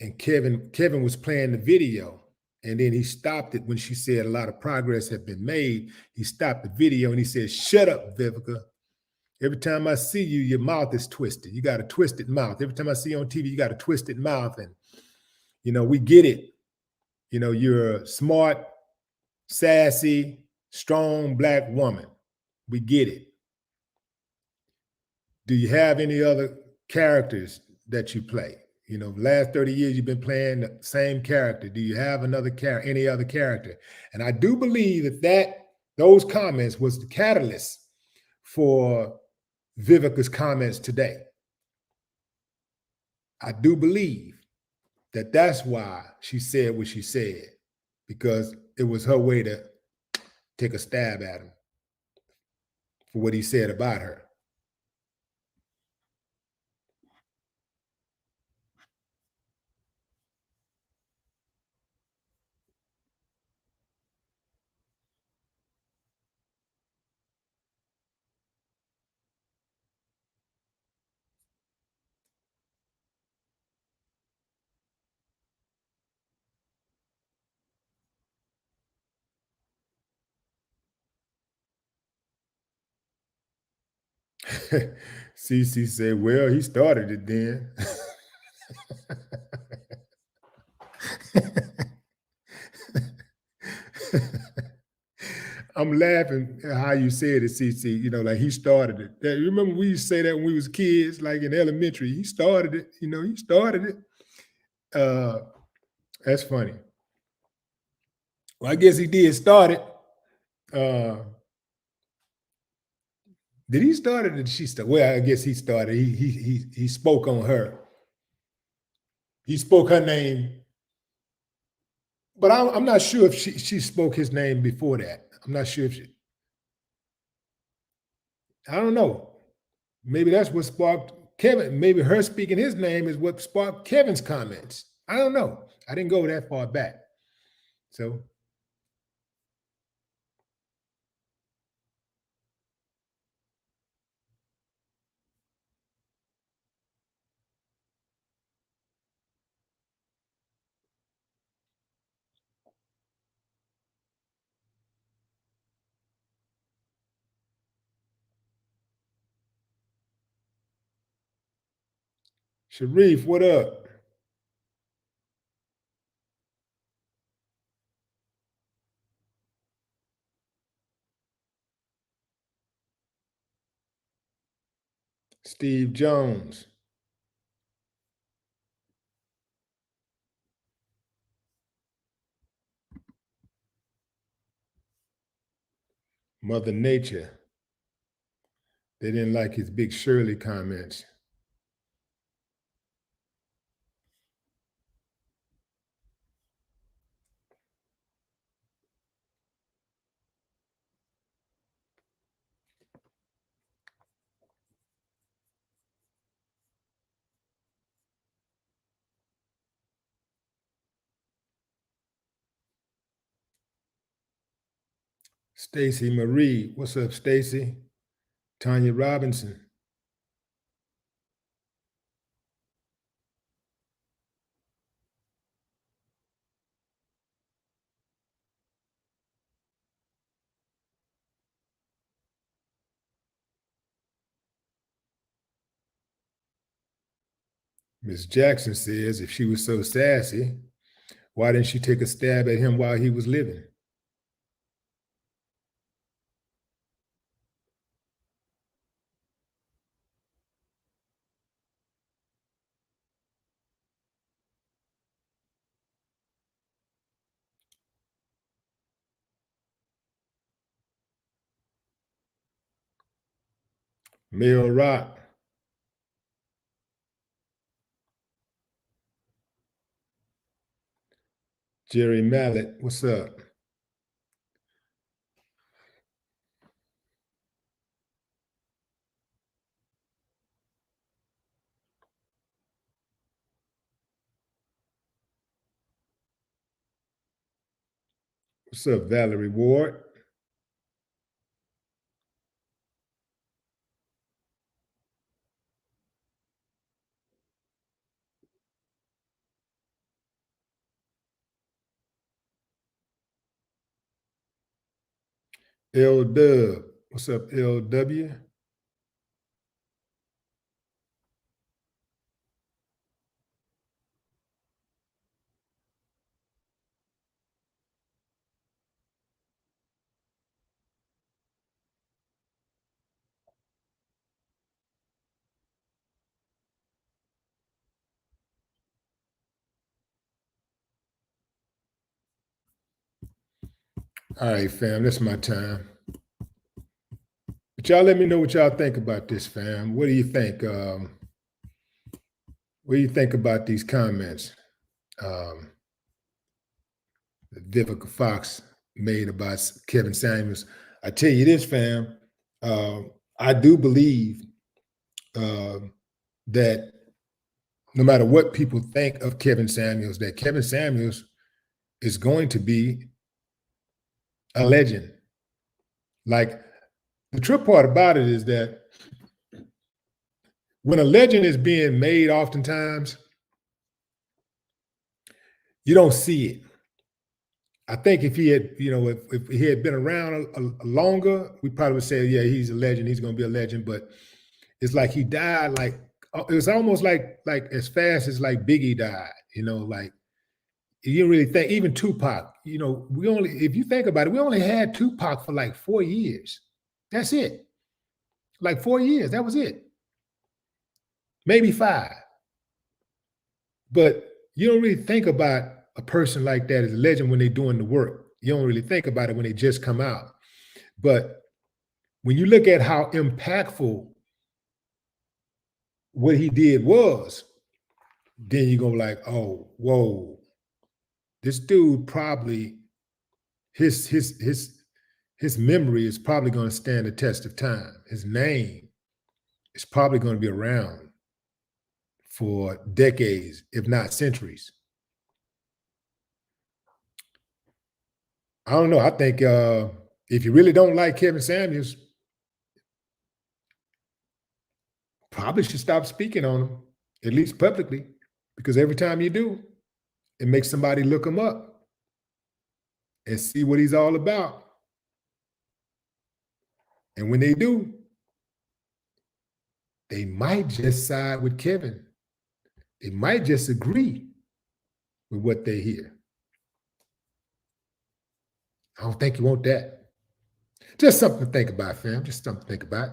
Speaker 1: and Kevin was playing the video, and then he stopped it when she said a lot of progress had been made. He stopped the video and he said, "Shut up, Vivica. Every time I see you, your mouth is twisted. You got a twisted mouth. Every time I see you on TV, you got a twisted mouth. And we get it. You're a smart, sassy, strong Black woman. We get it. Do you have any other characters that you play? Last 30 years you've been playing the same character. Do you have any other character?" And I do believe that those comments was the catalyst for Vivica's comments today. I do believe that that's why she said what she said, because it was her way to take a stab at him for what he said about her. CC said, "Well, he started it then." I'm laughing at how you said it, CC. Like he started it. You remember we used to say that when we was kids, like in elementary. He started it. He started it. That's funny. Well, I guess he did start it. Uh, did he start it or did she start? Well, I guess he started. He spoke on her. He spoke her name, but I'm not sure if she spoke his name before that. I'm not sure if I don't know. Maybe that's what sparked Kevin. Maybe her speaking his name is what sparked Kevin's comments. I don't know. I didn't go that far back. So Sharif, what up? Steve Jones, Mother Nature. They didn't like his Big Shirley comments. Stacy Marie, what's up, Stacy? Tanya Robinson, Miss Jackson says if she was so sassy, why didn't she take a stab at him while he was living? Mel Rock, Jerry Mallet, what's up? What's up, Valerie Ward? L Dub, what's up, LW? All right, fam, that's my time. But y'all let me know what y'all think about this, fam. What do you think? What do you think about these comments that Vivica Fox made about Kevin Samuels? I tell you this, fam. I do believe that no matter what people think of Kevin Samuels, that Kevin Samuels is going to be a legend. Like, the trip part about it is that when a legend is being made, oftentimes you don't see it. I think if he had, if he had been around longer, we probably would say, yeah, he's a legend. He's going to be a legend. But it's like he died like it was almost like as fast as like Biggie died. Like you didn't really think even Tupac. We only, if you think about it, we only had Tupac for like 4 years. That's it. Like 4 years. That was it. Maybe 5. But you don't really think about a person like that as a legend when they're doing the work. You don't really think about it when they just come out. But when you look at how impactful what he did was, then you go like, oh, whoa, this dude probably his memory is probably going to stand the test of time. His name is probably going to be around for decades, if not centuries. I don't know. I think if you really don't like Kevin Samuels, probably should stop speaking on him, at least publicly, because every time you do, it makes somebody look him up and see what he's all about. And when they do, they might just side with Kevin They might just agree with what they hear. I don't think you want that. Just something to think about, fam. Just something to think about.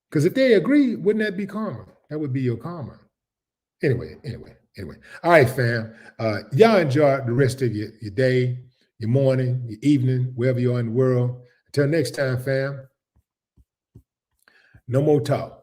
Speaker 1: Because if they agree, wouldn't that be karma? That would be your karma. Anyway. All right, fam. Y'all enjoy the rest of your day, your morning, your evening, wherever you are in the world. Until next time, fam. No more talk.